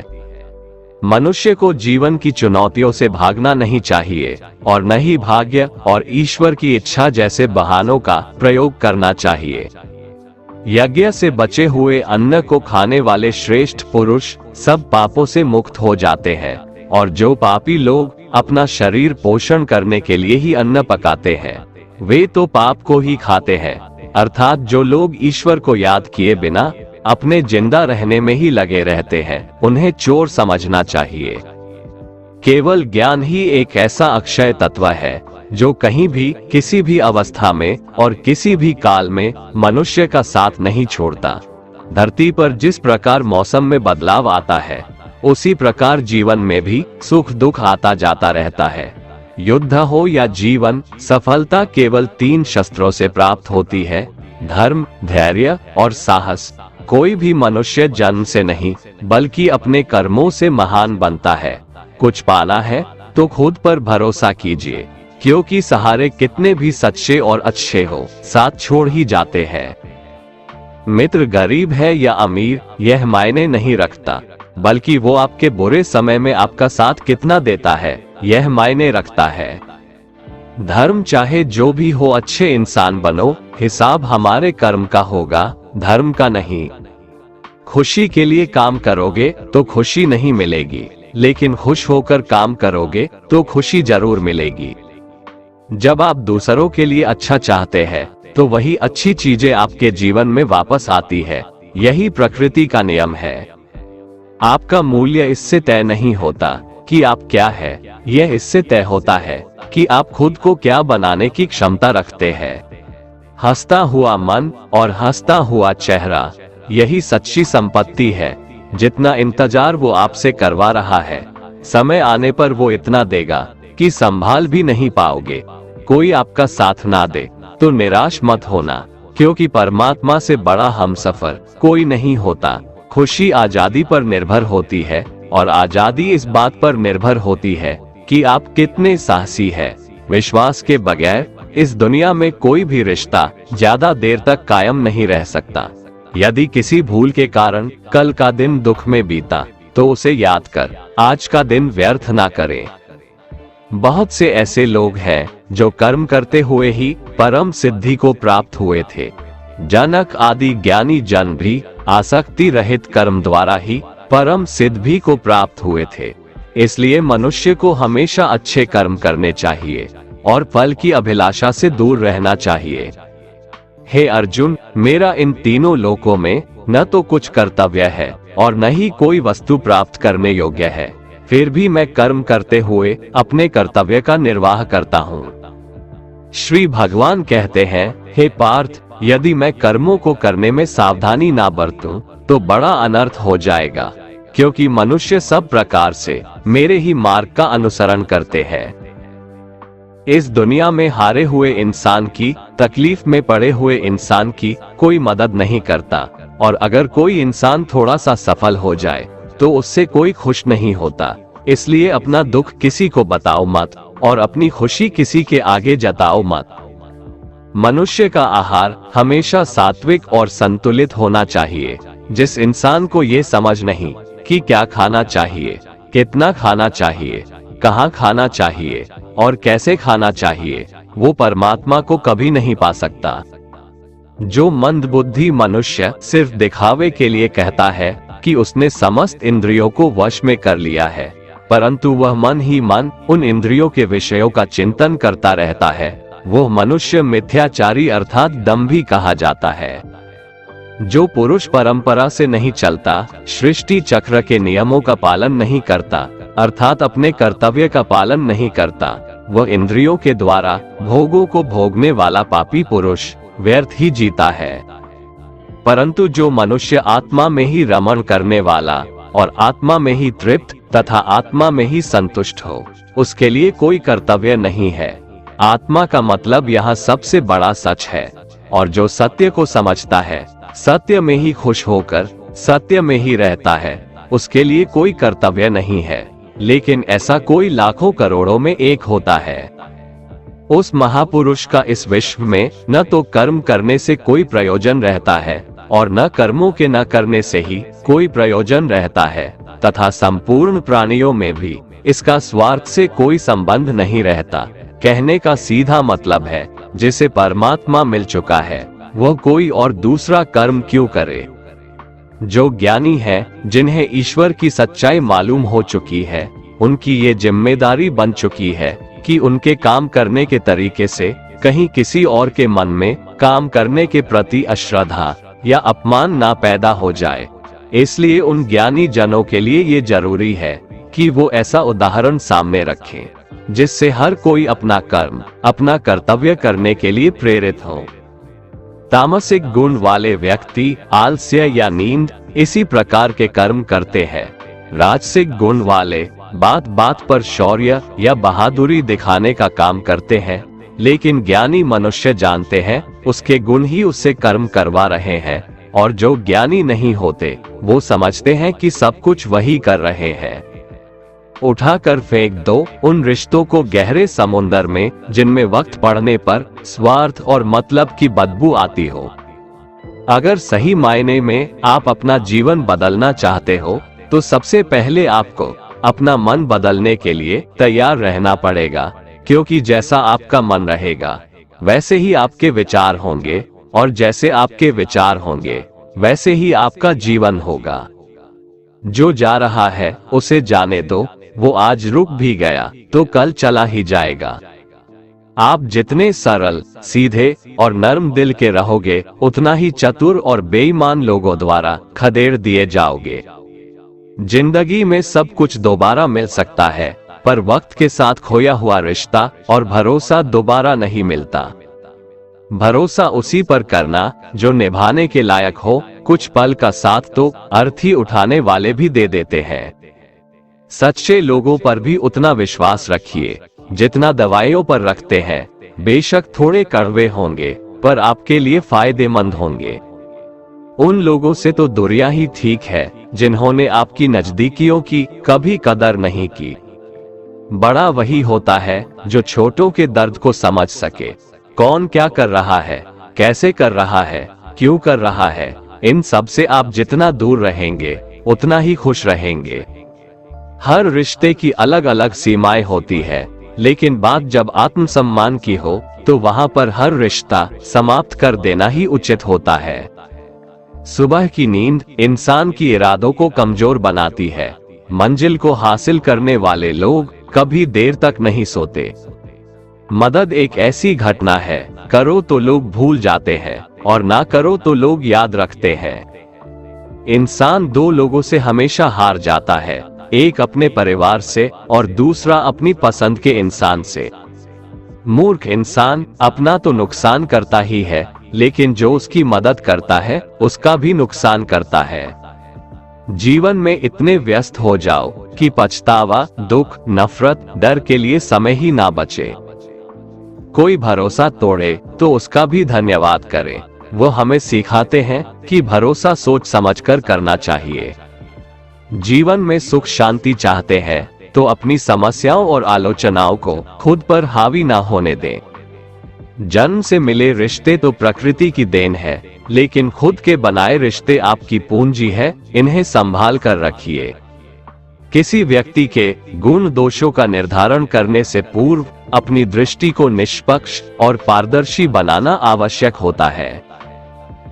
मनुष्य को जीवन की चुनौतियों से भागना नहीं चाहिए और न ही भाग्य और ईश्वर की इच्छा जैसे बहानों का प्रयोग करना चाहिए। यज्ञ से बचे हुए अन्न को खाने वाले श्रेष्ठ पुरुष सब पापों से मुक्त हो जाते हैं, और जो पापी लोग अपना शरीर पोषण करने के लिए ही अन्न पकाते हैं, वे तो पाप को ही खाते हैं। अर्थात जो लोग ईश्वर को याद किए बिना अपने जिंदा रहने में ही लगे रहते हैं, उन्हें चोर समझना चाहिए। केवल ज्ञान ही एक ऐसा अक्षय तत्व है जो कहीं भी, किसी भी अवस्था में और किसी भी काल में मनुष्य का साथ नहीं छोड़ता। धरती पर जिस प्रकार मौसम में बदलाव आता है, उसी प्रकार जीवन में भी सुख दुख आता जाता रहता है। युद्ध हो या जीवन, सफलता केवल 3 शस्त्रों से प्राप्त होती है: धर्म, धैर्य और साहस। कोई भी मनुष्य जन्म से नहीं, बल्कि अपने कर्मों से महान बनता है। कुछ पाना है तो खुद पर भरोसा कीजिए, क्योंकि सहारे कितने भी सच्चे और अच्छे हो, साथ छोड़ ही जाते हैं। मित्र गरीब है या अमीर, यह मायने नहीं रखता, बल्कि वो आपके बुरे समय में आपका साथ कितना देता है, यह मायने रखता है। धर्म चाहे जो भी हो, अच्छे इंसान बनो, हिसाब हमारे कर्म का होगा, धर्म का नहीं। खुशी के लिए काम करोगे तो खुशी नहीं मिलेगी, लेकिन खुश होकर काम करोगे तो खुशी जरूर मिलेगी। जब आप दूसरों के लिए अच्छा चाहते हैं, तो वही अच्छी चीजें आपके जीवन में वापस आती है। यही प्रकृति का नियम है। आपका मूल्य इससे तय नहीं होता कि आप क्या है, यह इससे तय होता है कि आप खुद को क्या बनाने की क्षमता रखते हैं। हंसता हुआ मन और हंसता हुआ चेहरा, यही सच्ची संपत्ति है। जितना इंतजार वो आपसे करवा रहा है, समय आने पर वो इतना देगा कि संभाल भी नहीं पाओगे। कोई आपका साथ ना दे तो निराश मत होना, क्योंकि परमात्मा से बड़ा हमसफर कोई नहीं होता। खुशी आजादी पर निर्भर होती है और आजादी इस बात पर निर्भर होती है कि आप कितने साहसी हैं। विश्वास के बगैर इस दुनिया में कोई भी रिश्ता ज्यादा देर तक कायम नहीं रह सकता। यदि किसी भूल के कारण कल का दिन दुख में बीता तो उसे याद कर आज का दिन व्यर्थ ना करें। बहुत से ऐसे लोग हैं जो कर्म करते हुए ही परम सिद्धि को प्राप्त हुए थे। जनक आदि ज्ञानी जन भी आसक्ति रहित कर्म द्वारा ही परम सिद्धि को प्राप्त हुए थे। इसलिए मनुष्य को हमेशा अच्छे कर्म करने चाहिए और फल की अभिलाषा से दूर रहना चाहिए। हे अर्जुन, मेरा इन तीनों लोकों में न तो कुछ कर्तव्य है और न ही कोई वस्तु प्राप्त करने योग्य है, फिर भी मैं कर्म करते हुए अपने कर्तव्य का निर्वाह करता हूँ। श्री भगवान कहते हैं, हे पार्थ, यदि मैं कर्मों को करने में सावधानी ना बरतूं तो बड़ा अनर्थ हो जाएगा, क्योंकि मनुष्य सब प्रकार से मेरे ही मार्ग का अनुसरण करते हैं। इस दुनिया में हारे हुए इंसान की, तकलीफ में पड़े हुए इंसान की कोई मदद नहीं करता, और अगर कोई इंसान थोड़ा सा सफल हो जाए तो उससे कोई खुश नहीं होता। इसलिए अपना दुख किसी को बताओ मत और अपनी खुशी किसी के आगे जताओ मत। मनुष्य का आहार हमेशा सात्विक और संतुलित होना चाहिए। जिस इंसान को ये समझ नहीं कि क्या खाना चाहिए, कितना खाना चाहिए, कहाँ खाना चाहिए और कैसे खाना चाहिए, वो परमात्मा को कभी नहीं पा सकता। जो मंदबुद्धि मनुष्य सिर्फ दिखावे के लिए कहता है कि उसने समस्त इंद्रियों को वश में कर लिया है, परंतु वह मन ही मन उन इंद्रियों के विषयों का चिंतन करता रहता है, वो मनुष्य मिथ्याचारी अर्थात दंभी कहा जाता है। जो पुरुष परंपरा से नहीं चलता, सृष्टि चक्र के नियमों का पालन नहीं करता, अर्थात अपने कर्तव्य का पालन नहीं करता, वह इंद्रियों के द्वारा भोगों को भोगने वाला पापी पुरुष व्यर्थ ही जीता है। परंतु जो मनुष्य आत्मा में ही रमण करने वाला और आत्मा में ही तृप्त तथा आत्मा में ही संतुष्ट हो, उसके लिए कोई कर्तव्य नहीं है। आत्मा का मतलब यहाँ सबसे बड़ा सच है, और जो सत्य को समझता है, सत्य में ही खुश होकर सत्य में ही रहता है, उसके लिए कोई कर्तव्य नहीं है। लेकिन ऐसा कोई लाखों करोड़ों में एक होता है। उस महापुरुष का इस विश्व में न तो कर्म करने से कोई प्रयोजन रहता है और न कर्मों के न करने से ही कोई प्रयोजन रहता है, तथा संपूर्ण प्राणियों में भी इसका स्वार्थ से कोई संबंध नहीं रहता। कहने का सीधा मतलब है, जिसे परमात्मा मिल चुका है वह कोई और दूसरा कर्म क्यों करे। जो ज्ञानी है, जिन्हें ईश्वर की सच्चाई मालूम हो चुकी है, उनकी ये जिम्मेदारी बन चुकी है कि उनके काम करने के तरीके से कहीं किसी और के मन में काम करने के प्रति अश्रद्धा या अपमान ना पैदा हो जाए। इसलिए उन ज्ञानी जनों के लिए ये जरूरी है कि वो ऐसा उदाहरण सामने रखें जिससे हर कोई अपना कर्म, अपना कर्तव्य करने के लिए प्रेरित हो। तामसिक गुण वाले व्यक्ति आलस्य या नींद इसी प्रकार के कर्म करते हैं। राजसिक गुण वाले बात बात पर शौर्य या बहादुरी दिखाने का काम करते हैं, लेकिन ज्ञानी मनुष्य जानते हैं उसके गुण ही उससे कर्म करवा रहे हैं, और जो ज्ञानी नहीं होते वो समझते हैं कि सब कुछ वही कर रहे हैं। उठाकर फेंक दो उन रिश्तों को गहरे समुंदर में जिनमें वक्त पड़ने पर स्वार्थ और मतलब की बदबू आती हो। अगर सही मायने में आप अपना जीवन बदलना चाहते हो तो सबसे पहले आपको अपना मन बदलने के लिए तैयार रहना पड़ेगा, क्योंकि जैसा आपका मन रहेगा वैसे ही आपके विचार होंगे, और जैसे आपके विचार होंगे वैसे ही आपका जीवन होगा। जो जा रहा है उसे जाने दो, वो आज रुक भी गया तो कल चला ही जाएगा। आप जितने सरल, सीधे और नर्म दिल के रहोगे, उतना ही चतुर और बेईमान लोगों द्वारा खदेड़ दिए जाओगे। जिंदगी में सब कुछ दोबारा मिल सकता है, पर वक्त के साथ खोया हुआ रिश्ता और भरोसा दोबारा नहीं मिलता। भरोसा उसी पर करना जो निभाने के लायक हो। कुछ पल का साथ तो अर्थी उठाने वाले भी दे देते हैं। सच्चे लोगों पर भी उतना विश्वास रखिए जितना दवाइयों पर रखते हैं। बेशक थोड़े कड़वे होंगे पर आपके लिए फायदेमंद होंगे। उन लोगों से तो दूरियां ही ठीक है जिन्होंने आपकी नजदीकियों की कभी कदर नहीं की। बड़ा वही होता है जो छोटों के दर्द को समझ सके। कौन क्या कर रहा है, कैसे कर रहा है, क्यों कर रहा है, इन सब से आप जितना दूर रहेंगे उतना ही खुश रहेंगे। हर रिश्ते की अलग अलग सीमाएं होती है, लेकिन बात जब आत्मसम्मान की हो तो वहां पर हर रिश्ता समाप्त कर देना ही उचित होता है। सुबह की नींद इंसान की इरादों को कमजोर बनाती है। मंजिल को हासिल करने वाले लोग कभी देर तक नहीं सोते। मदद एक ऐसी घटना है, करो तो लोग भूल जाते हैं और ना करो तो लोग याद रखते हैं। इंसान दो लोगों से हमेशा हार जाता है, एक अपने परिवार से और दूसरा अपनी पसंद के इंसान से। मूर्ख इंसान अपना तो नुकसान करता ही है, लेकिन जो उसकी मदद करता है उसका भी नुकसान करता है। जीवन में इतने व्यस्त हो जाओ कि पछतावा, दुख, नफरत, डर के लिए समय ही ना बचे। कोई भरोसा तोड़े तो उसका भी धन्यवाद करे। वो हमें सिखाते हैं कि भरोसा सोच समझकर करना चाहिए। जीवन में सुख शांति चाहते हैं तो अपनी समस्याओं और आलोचनाओं को खुद पर हावी ना होने दें। जन्म से मिले रिश्ते तो प्रकृति की देन है, लेकिन खुद के बनाए रिश्ते आपकी पूंजी है, इन्हें संभाल कर रखिए। किसी व्यक्ति के गुण दोषों का निर्धारण करने से पूर्व अपनी दृष्टि को निष्पक्ष और पारदर्शी बनाना आवश्यक होता है।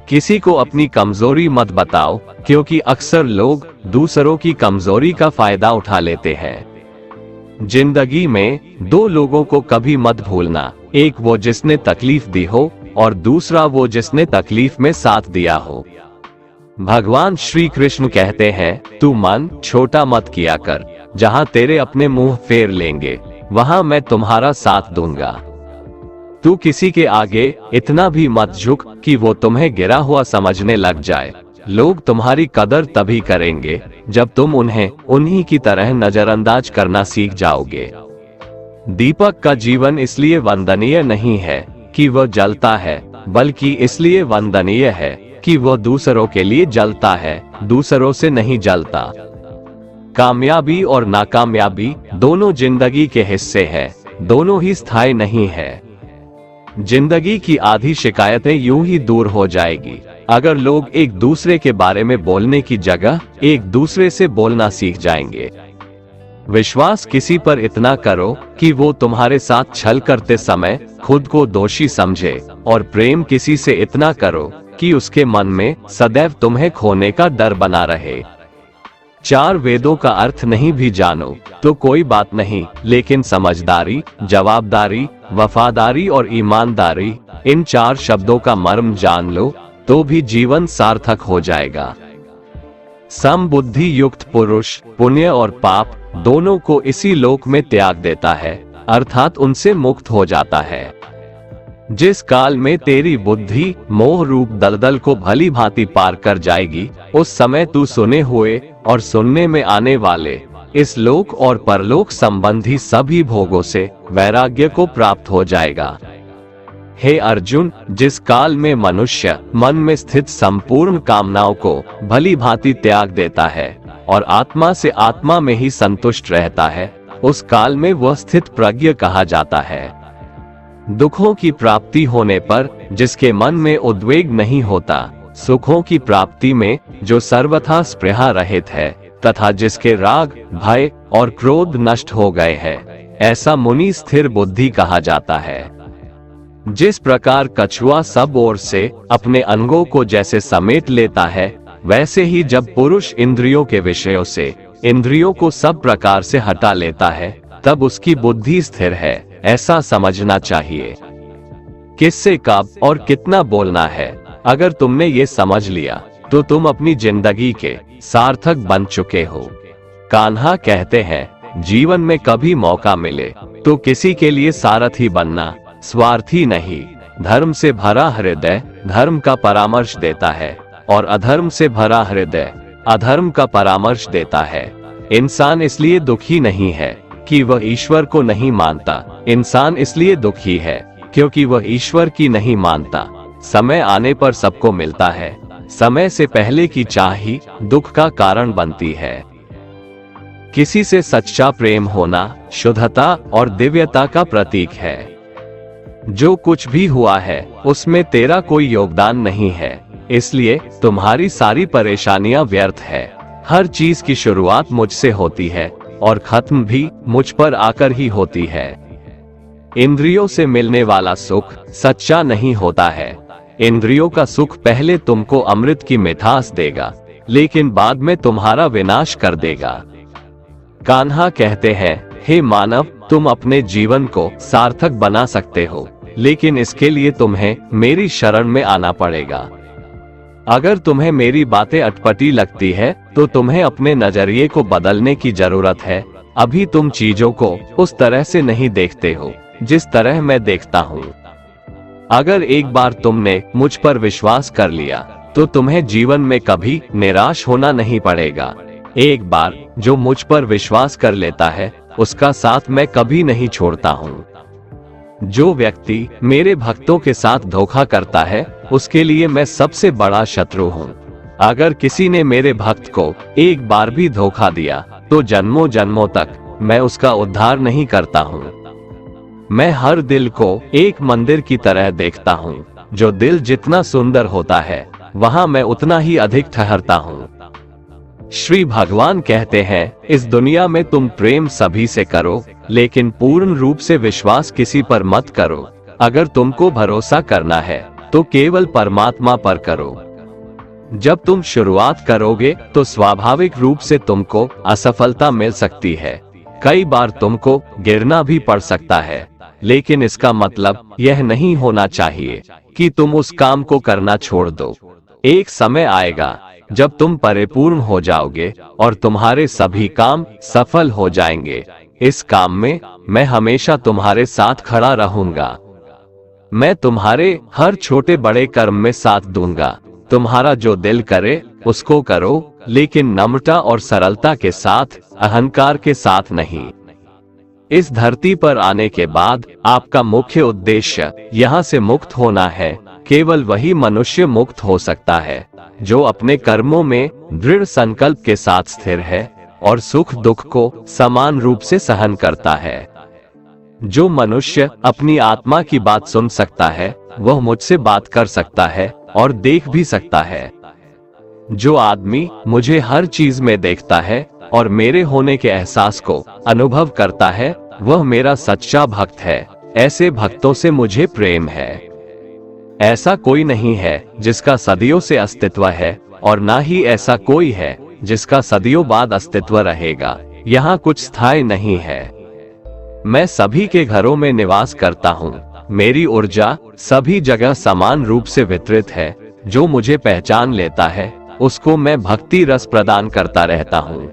किसी को अपनी कमजोरी मत बताओ, क्योंकि अक्सर लोग दूसरों की कमजोरी का फायदा उठा लेते हैं। जिंदगी में दो लोगों को कभी मत भूलना, एक वो जिसने तकलीफ दी हो और दूसरा वो जिसने तकलीफ में साथ दिया हो। भगवान श्री कृष्ण कहते हैं, तू मन छोटा मत किया कर, जहां तेरे अपने मुंह फेर लेंगे वहां मैं तुम्हारा साथ दूंगा। तू किसी के आगे इतना भी मत झुक कि वो तुम्हें गिरा हुआ समझने लग जाए। लोग तुम्हारी कदर तभी करेंगे जब तुम उन्हें उन्हीं की तरह नजरअंदाज करना सीख जाओगे। दीपक का जीवन इसलिए वंदनीय नहीं है कि वह जलता है, बल्कि इसलिए वंदनीय है कि वह दूसरों के लिए जलता है, दूसरों से नहीं जलता। कामयाबी और नाकामयाबी दोनों जिंदगी के हिस्से हैं, दोनों ही स्थायी नहीं है। जिंदगी की आधी शिकायतें यूं ही दूर हो जाएगी अगर लोग एक दूसरे के बारे में बोलने की जगह एक दूसरे से बोलना सीख जाएंगे। विश्वास किसी पर इतना करो कि वो तुम्हारे साथ छल करते समय खुद को दोषी समझे, और प्रेम किसी से इतना करो कि उसके मन में सदैव तुम्हें खोने का डर बना रहे। चार वेदों का अर्थ नहीं भी जानो तो कोई बात नहीं, लेकिन समझदारी, जवाबदारी, वफादारी और ईमानदारी, इन चार शब्दों का मर्म जान लो तो भी जीवन सार्थक हो जाएगा। समबुद्धि युक्त पुरुष पुण्य और पाप दोनों को इसी लोक में त्याग देता है, अर्थात उनसे मुक्त हो जाता है। जिस काल में तेरी बुद्धि मोह रूप दलदल को भली भांति पार कर जाएगी, उस समय तू सुने हुए और सुनने में आने वाले इस लोक और परलोक संबंधी सभी भोगों से वैराग्य को प्राप्त हो जाएगा। हे अर्जुन, जिस काल में मनुष्य मन में स्थित संपूर्ण कामनाओं को भली भांति त्याग देता है और आत्मा से आत्मा में ही संतुष्ट रहता है, उस काल में वह स्थित प्रज्ञ कहा जाता है। दुखों की प्राप्ति होने पर जिसके मन में उद्वेग नहीं होता, सुखों की प्राप्ति में जो सर्वथा स्पृहा रहित है, तथा जिसके राग, भय और क्रोध नष्ट हो गए हैं, ऐसा मुनि स्थिर बुद्धि कहा जाता है। जिस प्रकार कछुआ सब ओर से अपने अंगों को जैसे समेट लेता है, वैसे ही जब पुरुष इंद्रियों के विषयों से इंद्रियों को सब प्रकार से हटा लेता है, तब उसकी बुद्धि स्थिर है, ऐसा समझना चाहिए। किससे कब और कितना बोलना है, अगर तुमने ये समझ लिया तो तुम अपनी जिंदगी के सार्थक बन चुके हो। कान्हा कहते हैं, जीवन में कभी मौका मिले तो किसी के लिए सारथी बनना, स्वार्थी नहीं। धर्म से भरा हृदय धर्म का परामर्श देता है और अधर्म से भरा हृदय अधर्म का परामर्श देता है। इंसान इसलिए दुखी नहीं है कि वह ईश्वर को नहीं मानता, इंसान इसलिए दुखी है क्योंकि वह ईश्वर की नहीं मानता। समय आने पर सबको मिलता है, समय से पहले की चाह ही दुख का कारण बनती है। किसी से सच्चा प्रेम होना शुद्धता और दिव्यता का प्रतीक है। जो कुछ भी हुआ है उसमें तेरा कोई योगदान नहीं है, इसलिए तुम्हारी सारी परेशानियां व्यर्थ है। हर चीज की शुरुआत मुझसे होती है और खत्म भी मुझ पर आकर ही होती है। इंद्रियों से मिलने वाला सुख सच्चा नहीं होता है। इंद्रियों का सुख पहले तुमको अमृत की मिठास देगा, लेकिन बाद में तुम्हारा विनाश कर देगा। कान्हा कहते हैं, हे मानव, तुम अपने जीवन को सार्थक बना सकते हो, लेकिन इसके लिए तुम्हें मेरी शरण में आना पड़ेगा। अगर तुम्हें मेरी बातें अटपटी लगती है तो तुम्हें अपने नजरिए को बदलने की जरूरत है। अभी तुम चीजों को उस तरह से नहीं देखते हो जिस तरह मैं देखता हूँ। अगर एक बार तुमने मुझ पर विश्वास कर लिया तो तुम्हें जीवन में कभी निराश होना नहीं पड़ेगा। एक बार जो मुझ पर विश्वास कर लेता है उसका साथ मैं कभी नहीं छोड़ता हूँ। जो व्यक्ति मेरे भक्तों के साथ धोखा करता है उसके लिए मैं सबसे बड़ा शत्रु हूँ। अगर किसी ने मेरे भक्त को एक बार भी धोखा दिया तो जन्मों जन्मों तक मैं उसका उद्धार नहीं करता हूँ। मैं हर दिल को एक मंदिर की तरह देखता हूँ। जो दिल जितना सुंदर होता है वहाँ मैं उतना ही अधिक ठहरता हूँ। श्री भगवान कहते हैं, इस दुनिया में तुम प्रेम सभी से करो, लेकिन पूर्ण रूप से विश्वास किसी पर मत करो। अगर तुमको भरोसा करना है तो केवल परमात्मा पर करो। जब तुम शुरुआत करोगे तो स्वाभाविक रूप से तुमको असफलता मिल सकती है। कई बार तुमको गिरना भी पड़ सकता है, लेकिन इसका मतलब यह नहीं होना चाहिए कि तुम उस काम को करना छोड़ दो। एक समय आएगा जब तुम परिपूर्ण हो जाओगे और तुम्हारे सभी काम सफल हो जाएंगे। इस काम में मैं हमेशा तुम्हारे साथ खड़ा रहूंगा। मैं तुम्हारे हर छोटे बड़े कर्म में साथ दूंगा। तुम्हारा जो दिल करे उसको करो, लेकिन नम्रता और सरलता के साथ, अहंकार के साथ नहीं। इस धरती पर आने के बाद आपका मुख्य उद्देश्य यहाँ से मुक्त होना है। केवल वही मनुष्य मुक्त हो सकता है जो अपने कर्मों में दृढ़ संकल्प के साथ स्थिर है और सुख दुख को समान रूप से सहन करता है। जो मनुष्य अपनी आत्मा की बात सुन सकता है वह मुझसे बात कर सकता है और देख भी सकता है। जो आदमी मुझे हर चीज में देखता है और मेरे होने के एहसास को अनुभव करता है वह मेरा सच्चा भक्त है। ऐसे भक्तों से मुझे प्रेम है। ऐसा कोई नहीं है जिसका सदियों से अस्तित्व है और ना ही ऐसा कोई है जिसका सदियों बाद अस्तित्व रहेगा। यहाँ कुछ स्थायी नहीं है। मैं सभी के घरों में निवास करता हूँ। मेरी ऊर्जा सभी जगह समान रूप से वितरित है। जो मुझे पहचान लेता है उसको मैं भक्ति रस प्रदान करता रहता हूँ।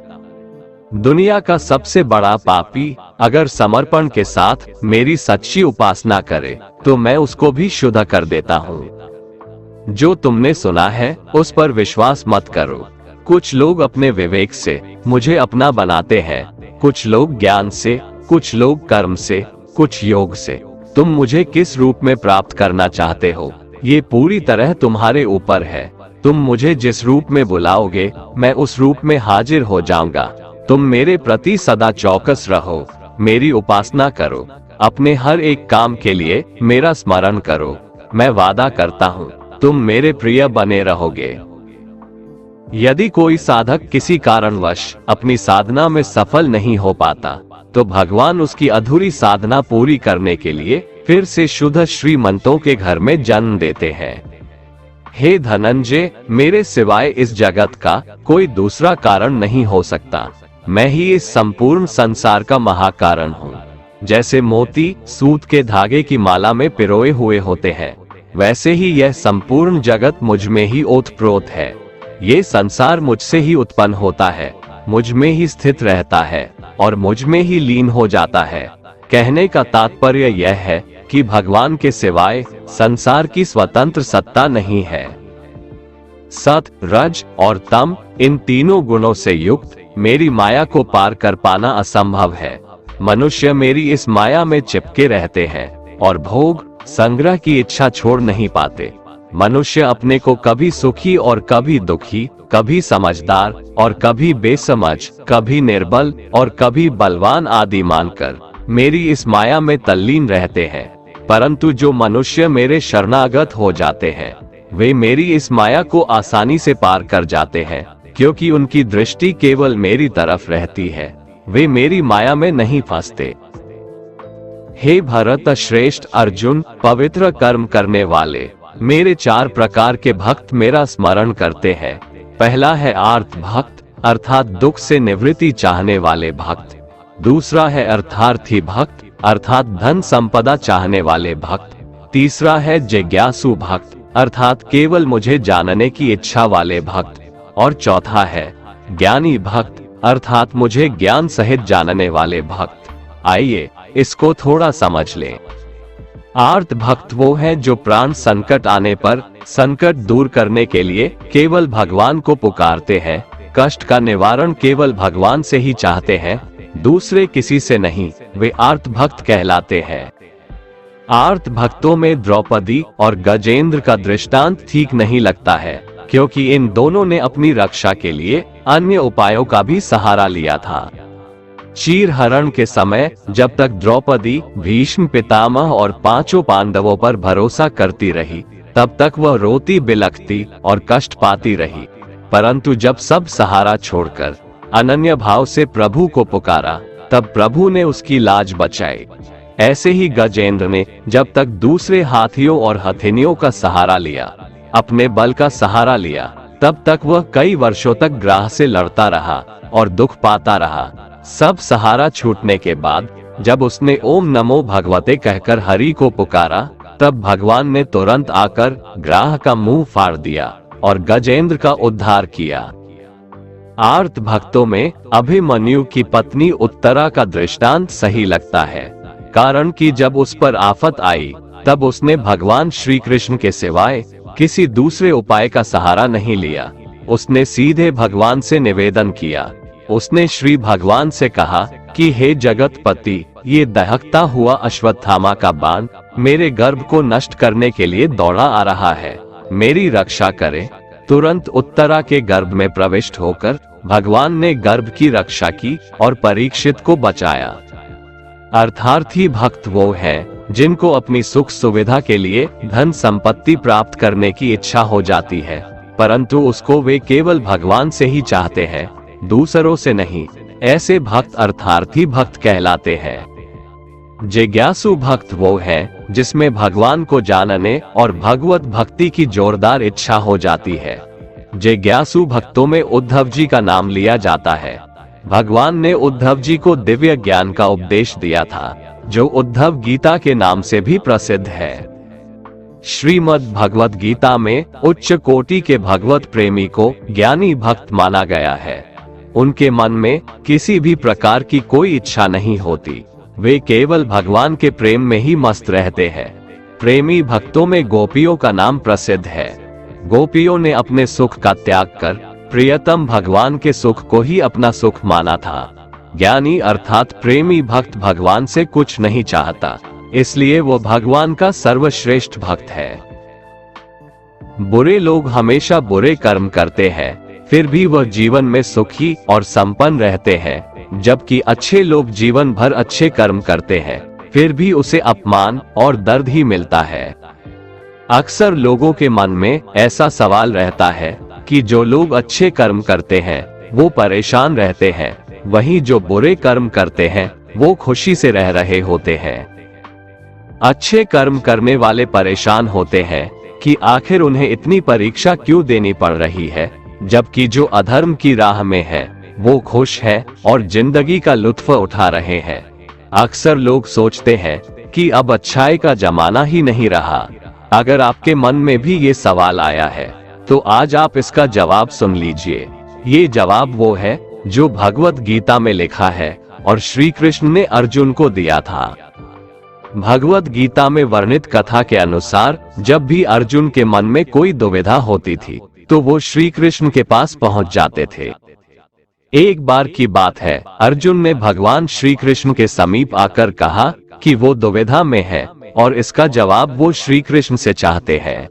दुनिया का सबसे बड़ा पापी अगर समर्पण के साथ मेरी सच्ची उपासना करे तो मैं उसको भी शुद्ध कर देता हूँ। जो तुमने सुना है उस पर विश्वास मत करो। कुछ लोग अपने विवेक से मुझे अपना बनाते हैं, कुछ लोग ज्ञान से, कुछ लोग कर्म से, कुछ योग से। तुम मुझे किस रूप में प्राप्त करना चाहते हो ये पूरी तरह तुम्हारे ऊपर है। तुम मुझे जिस रूप में बुलाओगे मैं उस रूप में हाजिर हो जाऊंगा। तुम मेरे प्रति सदा चौकस रहो, मेरी उपासना करो, अपने हर एक काम के लिए मेरा स्मरण करो। मैं वादा करता हूँ तुम मेरे प्रिय बने रहोगे। यदि कोई साधक किसी कारणवश अपनी साधना में सफल नहीं हो पाता तो भगवान उसकी अधूरी साधना पूरी करने के लिए फिर से शुद्ध श्रीमंतों के घर में जन्म देते हैं। हे धनंजय, मेरे सिवाय इस जगत का कोई दूसरा कारण नहीं हो सकता। मैं ही इस संपूर्ण संसार का महाकारण हूँ। जैसे मोती सूत के धागे की माला में पिरोए हुए होते हैं, वैसे ही यह संपूर्ण जगत मुझ में ही ओतप्रोत है। ये संसार मुझसे ही उत्पन्न होता है, मुझ में ही स्थित रहता है और मुझ में ही लीन हो जाता है। कहने का तात्पर्य यह है कि भगवान के सिवाय संसार की स्वतंत्र सत्ता नहीं है। सत, रज और तम इन तीनों गुणों से युक्त मेरी माया को पार कर पाना असंभव है। मनुष्य मेरी इस माया में चिपके रहते हैं और भोग संग्रह की इच्छा छोड़ नहीं पाते। मनुष्य अपने को कभी सुखी और कभी दुखी, कभी समझदार और कभी बेसमझ, कभी निर्बल और कभी बलवान आदि मानकर मेरी इस माया में तल्लीन रहते हैं। परंतु जो मनुष्य मेरे शरणागत हो जाते हैं वे मेरी इस माया को आसानी से पार कर जाते हैं, क्योंकि उनकी दृष्टि केवल मेरी तरफ रहती है। वे मेरी माया में नहीं फंसते। हे भरत श्रेष्ठ अर्जुन, पवित्र कर्म करने वाले मेरे 4 प्रकार के भक्त मेरा स्मरण करते हैं। पहला है आर्त भक्त, अर्थात दुख से निवृत्ति चाहने वाले भक्त। दूसरा है अर्थार्थी भक्त, अर्थात धन संपदा चाहने वाले भक्त। तीसरा है जिज्ञासु भक्त, अर्थात केवल मुझे जानने की इच्छा वाले भक्त। और चौथा है ज्ञानी भक्त, अर्थात मुझे ज्ञान सहित जानने वाले भक्त। आइए इसको थोड़ा समझ लें। आर्त भक्त वो है जो प्राण संकट आने पर संकट दूर करने के लिए केवल भगवान को पुकारते हैं, कष्ट का निवारण केवल भगवान से ही चाहते हैं, दूसरे किसी से नहीं। वे आर्त भक्त कहलाते हैं। आर्त भक्तों में द्रौपदी और गजेंद्र का दृष्टांत ठीक नहीं लगता है, क्योंकि इन दोनों ने अपनी रक्षा के लिए अन्य उपायों का भी सहारा लिया था। चीर हरण के समय जब तक द्रौपदी भीष्म पितामह और 5 पांडवों पर भरोसा करती रही, तब तक वह रोती बिलखती और कष्ट पाती रही। परंतु जब सब सहारा छोड़कर अनन्य भाव से प्रभु को पुकारा, तब प्रभु ने उसकी लाज बचाई। ऐसे ही गजेंद्र ने जब तक दूसरे हाथियों और हथिनियों का सहारा लिया, अपने बल का सहारा लिया, तब तक वह कई वर्षों तक ग्राह से लड़ता रहा और दुख पाता रहा। सब सहारा छूटने के बाद जब उसने ओम नमो भगवते कहकर हरि को पुकारा, तब भगवान ने तुरंत आकर ग्राह का मुंह फाड़ दिया और गजेंद्र का उद्धार किया। आर्त भक्तों में अभिमन्यु की पत्नी उत्तरा का दृष्टांत सही लगता है, कारण कि जब उस पर आफत आई तब उसने भगवान श्री कृष्ण के सिवाय किसी दूसरे उपाय का सहारा नहीं लिया। उसने सीधे भगवान से निवेदन किया। उसने श्री भगवान से कहा कि हे जगतपति, ये दहकता हुआ अश्वत्थामा का बाण मेरे गर्भ को नष्ट करने के लिए दौड़ा आ रहा है, मेरी रक्षा करे। तुरंत उत्तरा के गर्भ में प्रविष्ट होकर भगवान ने गर्भ की रक्षा की और परीक्षित को बचाया। अर्थार्थी भक्त वो हैं जिनको अपनी सुख सुविधा के लिए धन संपत्ति प्राप्त करने की इच्छा हो जाती है, परंतु उसको वे केवल भगवान से ही चाहते हैं, दूसरों से नहीं। ऐसे भक्त अर्थार्थी भक्त कहलाते हैं। जिज्ञासु भक्त वो है जिसमें भगवान को जानने और भगवत भक्ति की जोरदार इच्छा हो जाती है। जिज्ञासु भक्तों में उद्धव जी का नाम लिया जाता है। भगवान ने उद्धव जी को दिव्य ज्ञान का उपदेश दिया था, जो उद्धव गीता के नाम से भी प्रसिद्ध है। श्रीमद् भगवत गीता में उच्च कोटि के भगवत प्रेमी को ज्ञानी भक्त माना गया है। उनके मन में किसी भी प्रकार की कोई इच्छा नहीं होती, वे केवल भगवान के प्रेम में ही मस्त रहते हैं। प्रेमी भक्तों में गोपियों का नाम प्रसिद्ध है। गोपियों ने अपने सुख का त्याग कर प्रियतम भगवान के सुख को ही अपना सुख माना था। ज्ञानी अर्थात प्रेमी भक्त भगवान से कुछ नहीं चाहता, इसलिए वो भगवान का सर्वश्रेष्ठ भक्त है। बुरे लोग हमेशा बुरे कर्म करते हैं, फिर भी वह जीवन में सुखी और संपन्न रहते हैं, जबकि अच्छे लोग जीवन भर अच्छे कर्म करते हैं, फिर भी उसे अपमान और दर्द ही मिलता है। अक्सर लोगों के मन में ऐसा सवाल रहता है कि जो लोग अच्छे कर्म करते हैं वो परेशान रहते हैं, वहीं जो बुरे कर्म करते हैं वो खुशी से रह रहे होते हैं। अच्छे कर्म करने वाले परेशान होते हैं कि आखिर उन्हें इतनी परीक्षा क्यों देनी पड़ रही है, जबकि जो अधर्म की राह में है वो खुश है और जिंदगी का लुत्फ उठा रहे हैं। अक्सर लोग सोचते हैं कि अब अच्छाई का जमाना ही नहीं रहा। अगर आपके मन में भी ये सवाल आया है तो आज आप इसका जवाब सुन लीजिए। ये जवाब वो है जो भगवत गीता में लिखा है और श्री कृष्ण ने अर्जुन को दिया था। भगवत गीता में वर्णित कथा के अनुसार जब भी अर्जुन के मन में कोई दुविधा होती थी तो वो श्री कृष्ण के पास पहुंच जाते थे। एक बार की बात है, अर्जुन ने भगवान श्री कृष्ण के समीप आकर कहा कि वो दुविधा में है और इसका जवाब वो श्री कृष्ण से चाहते हैं।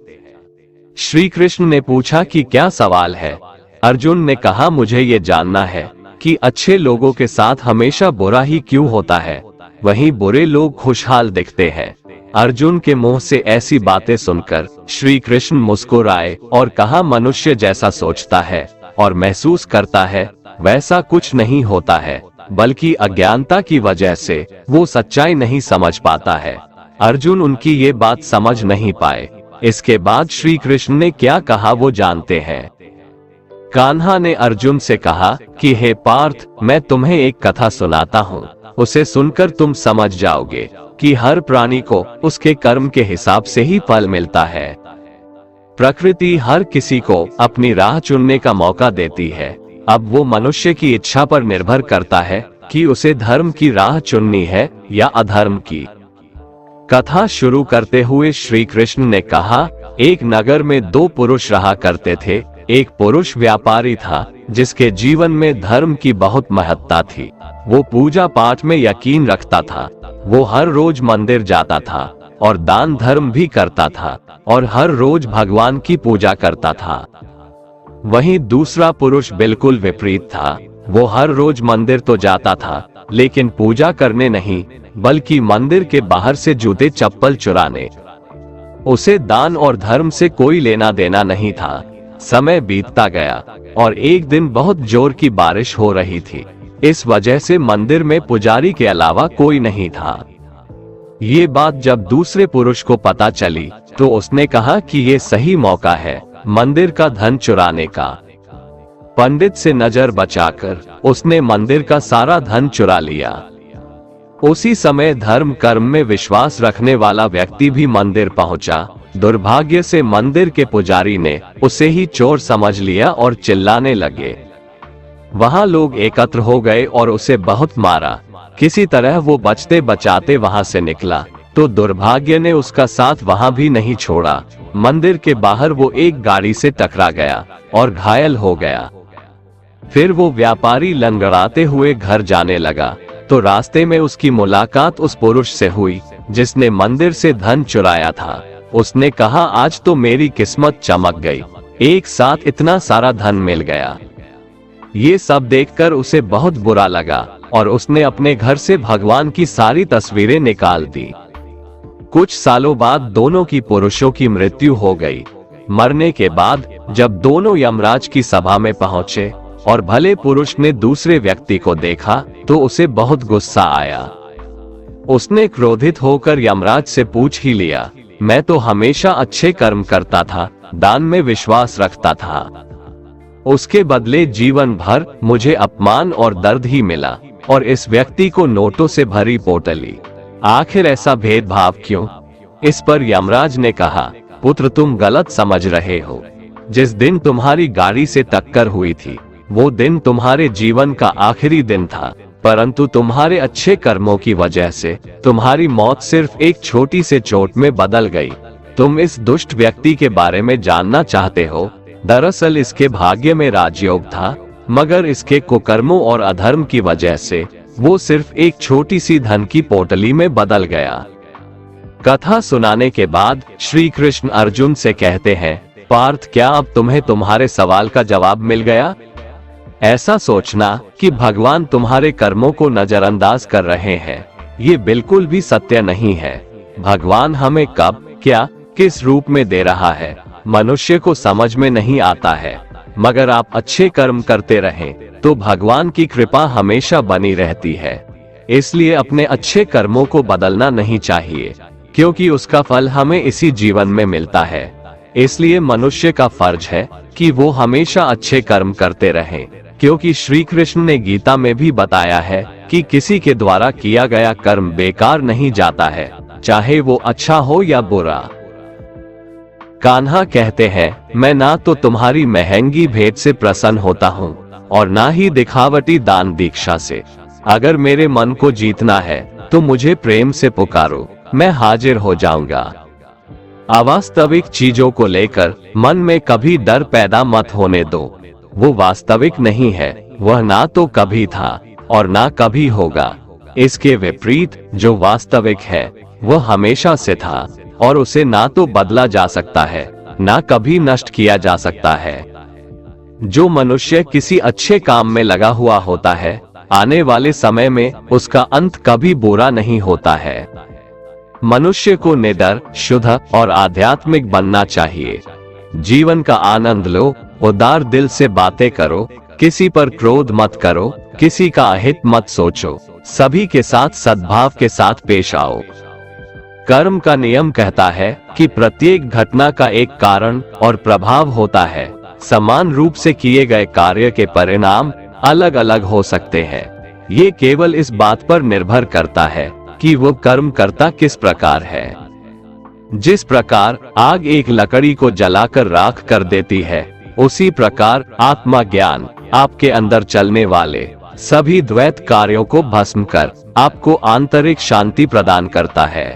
श्री कृष्ण ने पूछा कि क्या सवाल है। अर्जुन ने कहा, मुझे ये जानना है कि अच्छे लोगों के साथ हमेशा बुरा ही क्यों होता है, वहीं बुरे लोग खुशहाल दिखते हैं। अर्जुन के मुंह से ऐसी बातें सुनकर श्री कृष्ण मुस्कुराए और कहा, मनुष्य जैसा सोचता है और महसूस करता है वैसा कुछ नहीं होता है, बल्कि अज्ञानता की वजह से वो सच्चाई नहीं समझ पाता है। अर्जुन उनकी ये बात समझ नहीं पाए। इसके बाद श्री कृष्ण ने क्या कहा वो जानते हैं। कान्हा ने अर्जुन से कहा कि हे पार्थ, मैं तुम्हें एक कथा सुनाता हूँ, उसे सुनकर तुम समझ जाओगे कि हर प्राणी को उसके कर्म के हिसाब से ही फल मिलता है। प्रकृति हर किसी को अपनी राह चुनने का मौका देती है। अब वो मनुष्य की इच्छा पर निर्भर करता है कि उसे धर्म की राह चुननी है या अधर्म की। कथा शुरू करते हुए श्री कृष्ण ने कहा, एक नगर में दो पुरुष रहा करते थे। एक पुरुष व्यापारी था जिसके जीवन में धर्म की बहुत महत्ता थी। वो पूजा पाठ में यकीन रखता था। वो हर रोज मंदिर जाता था और दान धर्म भी करता था और हर रोज भगवान की पूजा करता था। वहीं दूसरा पुरुष बिल्कुल विपरीत था। वो हर रोज मंदिर तो जाता था, लेकिन पूजा करने नहीं, बल्कि मंदिर के बाहर से जूते चप्पल चुराने। उसे दान और धर्म से कोई लेना देना नहीं था। समय बीतता गया और एक दिन बहुत जोर की बारिश हो रही थी। इस वजह से मंदिर में पुजारी के अलावा कोई नहीं था। ये बात जब दूसरे पुरुष को पता चली तो उसने कहा कि ये सही मौका है मंदिर का धन चुराने का। पंडित से नजर बचाकर उसने मंदिर का सारा धन चुरा लिया। उसी समय धर्म कर्म में विश्वास रखने वाला व्यक्ति भी मंदिर पहुंचा। दुर्भाग्य से मंदिर के पुजारी ने उसे ही चोर समझ लिया और चिल्लाने लगे। वहां लोग एकत्र हो गए और उसे बहुत मारा। किसी तरह वो बचते बचाते वहां से निकला तो दुर्भाग्य ने उसका साथ वहां भी नहीं छोड़ा। मंदिर के बाहर वो एक गाड़ी से टकरा गया और घायल हो गया। फिर वो व्यापारी लंगड़ाते हुए घर जाने लगा तो रास्ते में उसकी मुलाकात उस पुरुष से हुई जिसने मंदिर से धन चुराया था। उसने कहा, आज तो मेरी किस्मत चमक गई, एक साथ इतना सारा धन मिल गया। ये सब देखकर उसे बहुत बुरा लगा और उसने अपने घर से भगवान की सारी तस्वीरें निकाल दी। कुछ सालों बाद दोनों की पुरुषों की मृत्यु हो गई। मरने के बाद जब दोनों यमराज की सभा में पहुंचे और भले पुरुष ने दूसरे व्यक्ति को देखा तो उसे बहुत गुस्सा आया। उसने क्रोधित होकर यमराज से पूछ ही लिया, मैं तो हमेशा अच्छे कर्म करता था, दान में विश्वास रखता था, उसके बदले जीवन भर मुझे अपमान और दर्द ही मिला और इस व्यक्ति को नोटों से भरी पोटली। आखिर ऐसा भेदभाव क्यों? इस पर यमराज ने कहा, पुत्र तुम गलत समझ रहे हो। जिस दिन तुम्हारी गाड़ी से टक्कर हुई थी वो दिन तुम्हारे जीवन का आखिरी दिन था, परंतु तुम्हारे अच्छे कर्मों की वजह से तुम्हारी मौत सिर्फ एक छोटी से चोट में बदल गई। तुम इस दुष्ट व्यक्ति के बारे में जानना चाहते हो? दरअसल इसके भाग्य में राजयोग था, मगर इसके कुकर्मों और अधर्म की वजह से वो सिर्फ एक छोटी सी धन की पोटली में बदल गया। कथा सुनाने के बाद श्री कृष्ण अर्जुन से कहते हैं, पार्थ क्या अब तुम्हें तुम्हारे सवाल का जवाब मिल गया? ऐसा सोचना कि भगवान तुम्हारे कर्मों को नजरअंदाज कर रहे हैं, ये बिल्कुल भी सत्य नहीं है। भगवान हमें कब, क्या, किस रूप में दे रहा है मनुष्य को समझ में नहीं आता है, मगर आप अच्छे कर्म करते रहें तो भगवान की कृपा हमेशा बनी रहती है। इसलिए अपने अच्छे कर्मों को बदलना नहीं चाहिए, क्योंकि उसका फल हमें इसी जीवन में मिलता है। इसलिए मनुष्य का फर्ज है कि वो हमेशा अच्छे कर्म करते रहें, क्योंकि श्री कृष्ण ने गीता में भी बताया है कि किसी के द्वारा किया गया कर्म बेकार नहीं जाता है, चाहे वो अच्छा हो या बुरा। कान्हा कहते हैं, मैं ना तो तुम्हारी महंगी भेंट से प्रसन्न होता हूँ और ना ही दिखावटी दान दीक्षा से। अगर मेरे मन को जीतना है तो मुझे प्रेम से पुकारो, मैं हाजिर हो जाऊंगा। अवास्तविक चीजों को लेकर मन में कभी डर पैदा मत होने दो, वो वास्तविक नहीं है। वह ना तो कभी था और ना कभी होगा। इसके विपरीत जो वास्तविक है वह हमेशा से था और उसे ना तो बदला जा सकता है ना कभी नष्ट किया जा सकता है। जो मनुष्य किसी अच्छे काम में लगा हुआ होता है, आने वाले समय में उसका अंत कभी बुरा नहीं होता है। मनुष्य को निडर, शुद्ध और आध्यात्मिक बनना चाहिए। जीवन का आनंद लो, उदार दिल से बातें करो, किसी पर क्रोध मत करो, किसी का अहित मत सोचो, सभी के साथ सद्भाव के साथ पेश आओ। कर्म का नियम कहता है कि प्रत्येक घटना का एक कारण और प्रभाव होता है। समान रूप से किए गए कार्य के परिणाम अलग अलग हो सकते हैं। ये केवल इस बात पर निर्भर करता है कि वो कर्म करता किस प्रकार है। जिस प्रकार आग एक लकड़ी को जलाकर राख कर देती है, उसी प्रकार आत्मा ज्ञान आपके अंदर चलने वाले सभी द्वैत कार्यों को भस्म कर आपको आंतरिक शांति प्रदान करता है।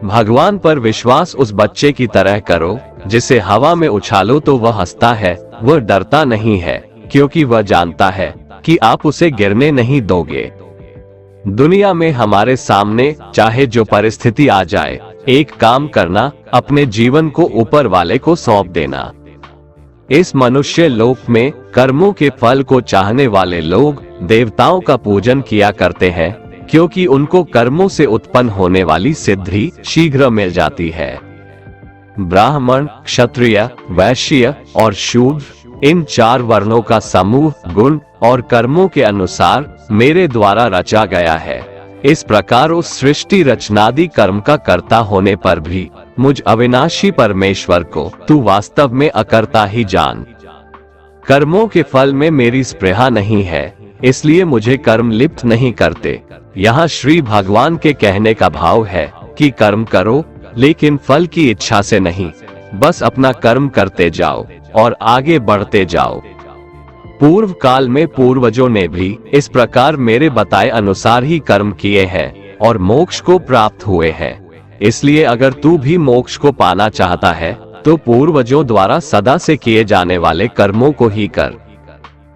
भगवान पर विश्वास उस बच्चे की तरह करो जिसे हवा में उछालो तो वह हंसता है, वह डरता नहीं है, क्योंकि वह जानता है कि आप उसे गिरने नहीं दोगे। दुनिया में हमारे सामने चाहे जो परिस्थिति आ जाए, एक काम करना, अपने जीवन को ऊपर वाले को सौंप देना। इस मनुष्य लोक में कर्मों के फल को चाहने वाले लोग देवताओं का पूजन किया करते हैं, क्योंकि उनको कर्मों से उत्पन्न होने वाली सिद्धि शीघ्र मिल जाती है। ब्राह्मण, क्षत्रिय, वैश्य और शूद्र, इन 4 वर्णों का समूह गुण और कर्मों के अनुसार मेरे द्वारा रचा गया है। इस प्रकार उस सृष्टि रचनादि कर्म का कर्ता होने पर भी मुझ अविनाशी परमेश्वर को तू वास्तव में अकर्ता ही जान। कर्मों के फल में मेरी स्पृहा नहीं है, इसलिए मुझे कर्म लिप्त नहीं करते। यहाँ श्री भगवान के कहने का भाव है कि कर्म करो, लेकिन फल की इच्छा से नहीं, बस अपना कर्म करते जाओ और आगे बढ़ते जाओ। पूर्व काल में पूर्वजों ने भी इस प्रकार मेरे बताए अनुसार ही कर्म किए हैं और मोक्ष को प्राप्त हुए हैं। इसलिए अगर तू भी मोक्ष को पाना चाहता है तो पूर्वजों द्वारा सदा से किए जाने वाले कर्मों को ही कर।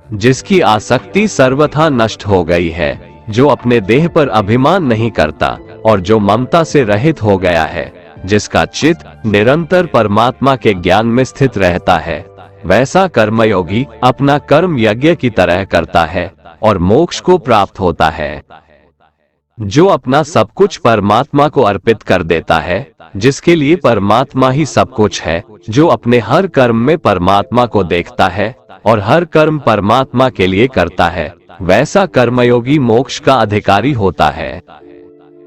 जिसकी आसक्ति सर्वथा नष्ट हो गई है, जो अपने देह पर अभिमान नहीं करता और जो ममता से रहित हो गया है, जिसका चित्त निरंतर परमात्मा के ज्ञान में स्थित रहता है, वैसा कर्मयोगी अपना कर्म यज्ञ की तरह करता है और मोक्ष को प्राप्त होता है। जो अपना सब कुछ परमात्मा को अर्पित कर देता है, जिसके लिए परमात्मा ही सब कुछ है, जो अपने हर कर्म में परमात्मा को देखता है और हर कर्म परमात्मा के लिए करता है, वैसा कर्मयोगी मोक्ष का अधिकारी होता है।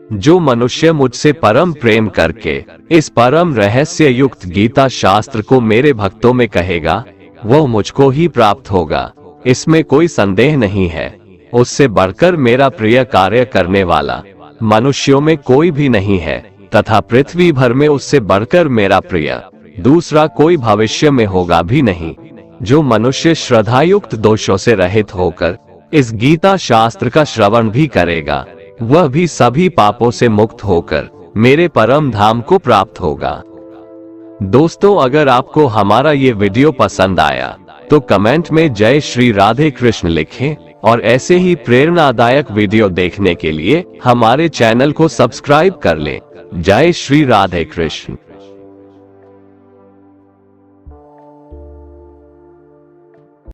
जो मनुष्य मुझसे परम प्रेम करके इस परम रहस्य युक्त गीता शास्त्र को मेरे भक्तों में कहेगा, वह मुझको ही प्राप्त होगा, इसमें कोई संदेह नहीं है। उससे बढ़कर मेरा प्रिय कार्य करने वाला मनुष्यों में कोई भी नहीं है, तथा पृथ्वी भर में उससे बढ़कर मेरा प्रिय दूसरा कोई भविष्य में होगा भी नहीं। जो मनुष्य श्रद्धायुक्त दोषों से रहित होकर इस गीता शास्त्र का श्रवण भी करेगा, वह भी सभी पापों से मुक्त होकर मेरे परम धाम को प्राप्त होगा। दोस्तों, अगर आपको हमारा ये वीडियो पसंद आया तो कमेंट में जय श्री राधे कृष्ण लिखें और ऐसे ही प्रेरणादायक वीडियो देखने के लिए हमारे चैनल को सब्सक्राइब कर लें। जय श्री राधे कृष्ण।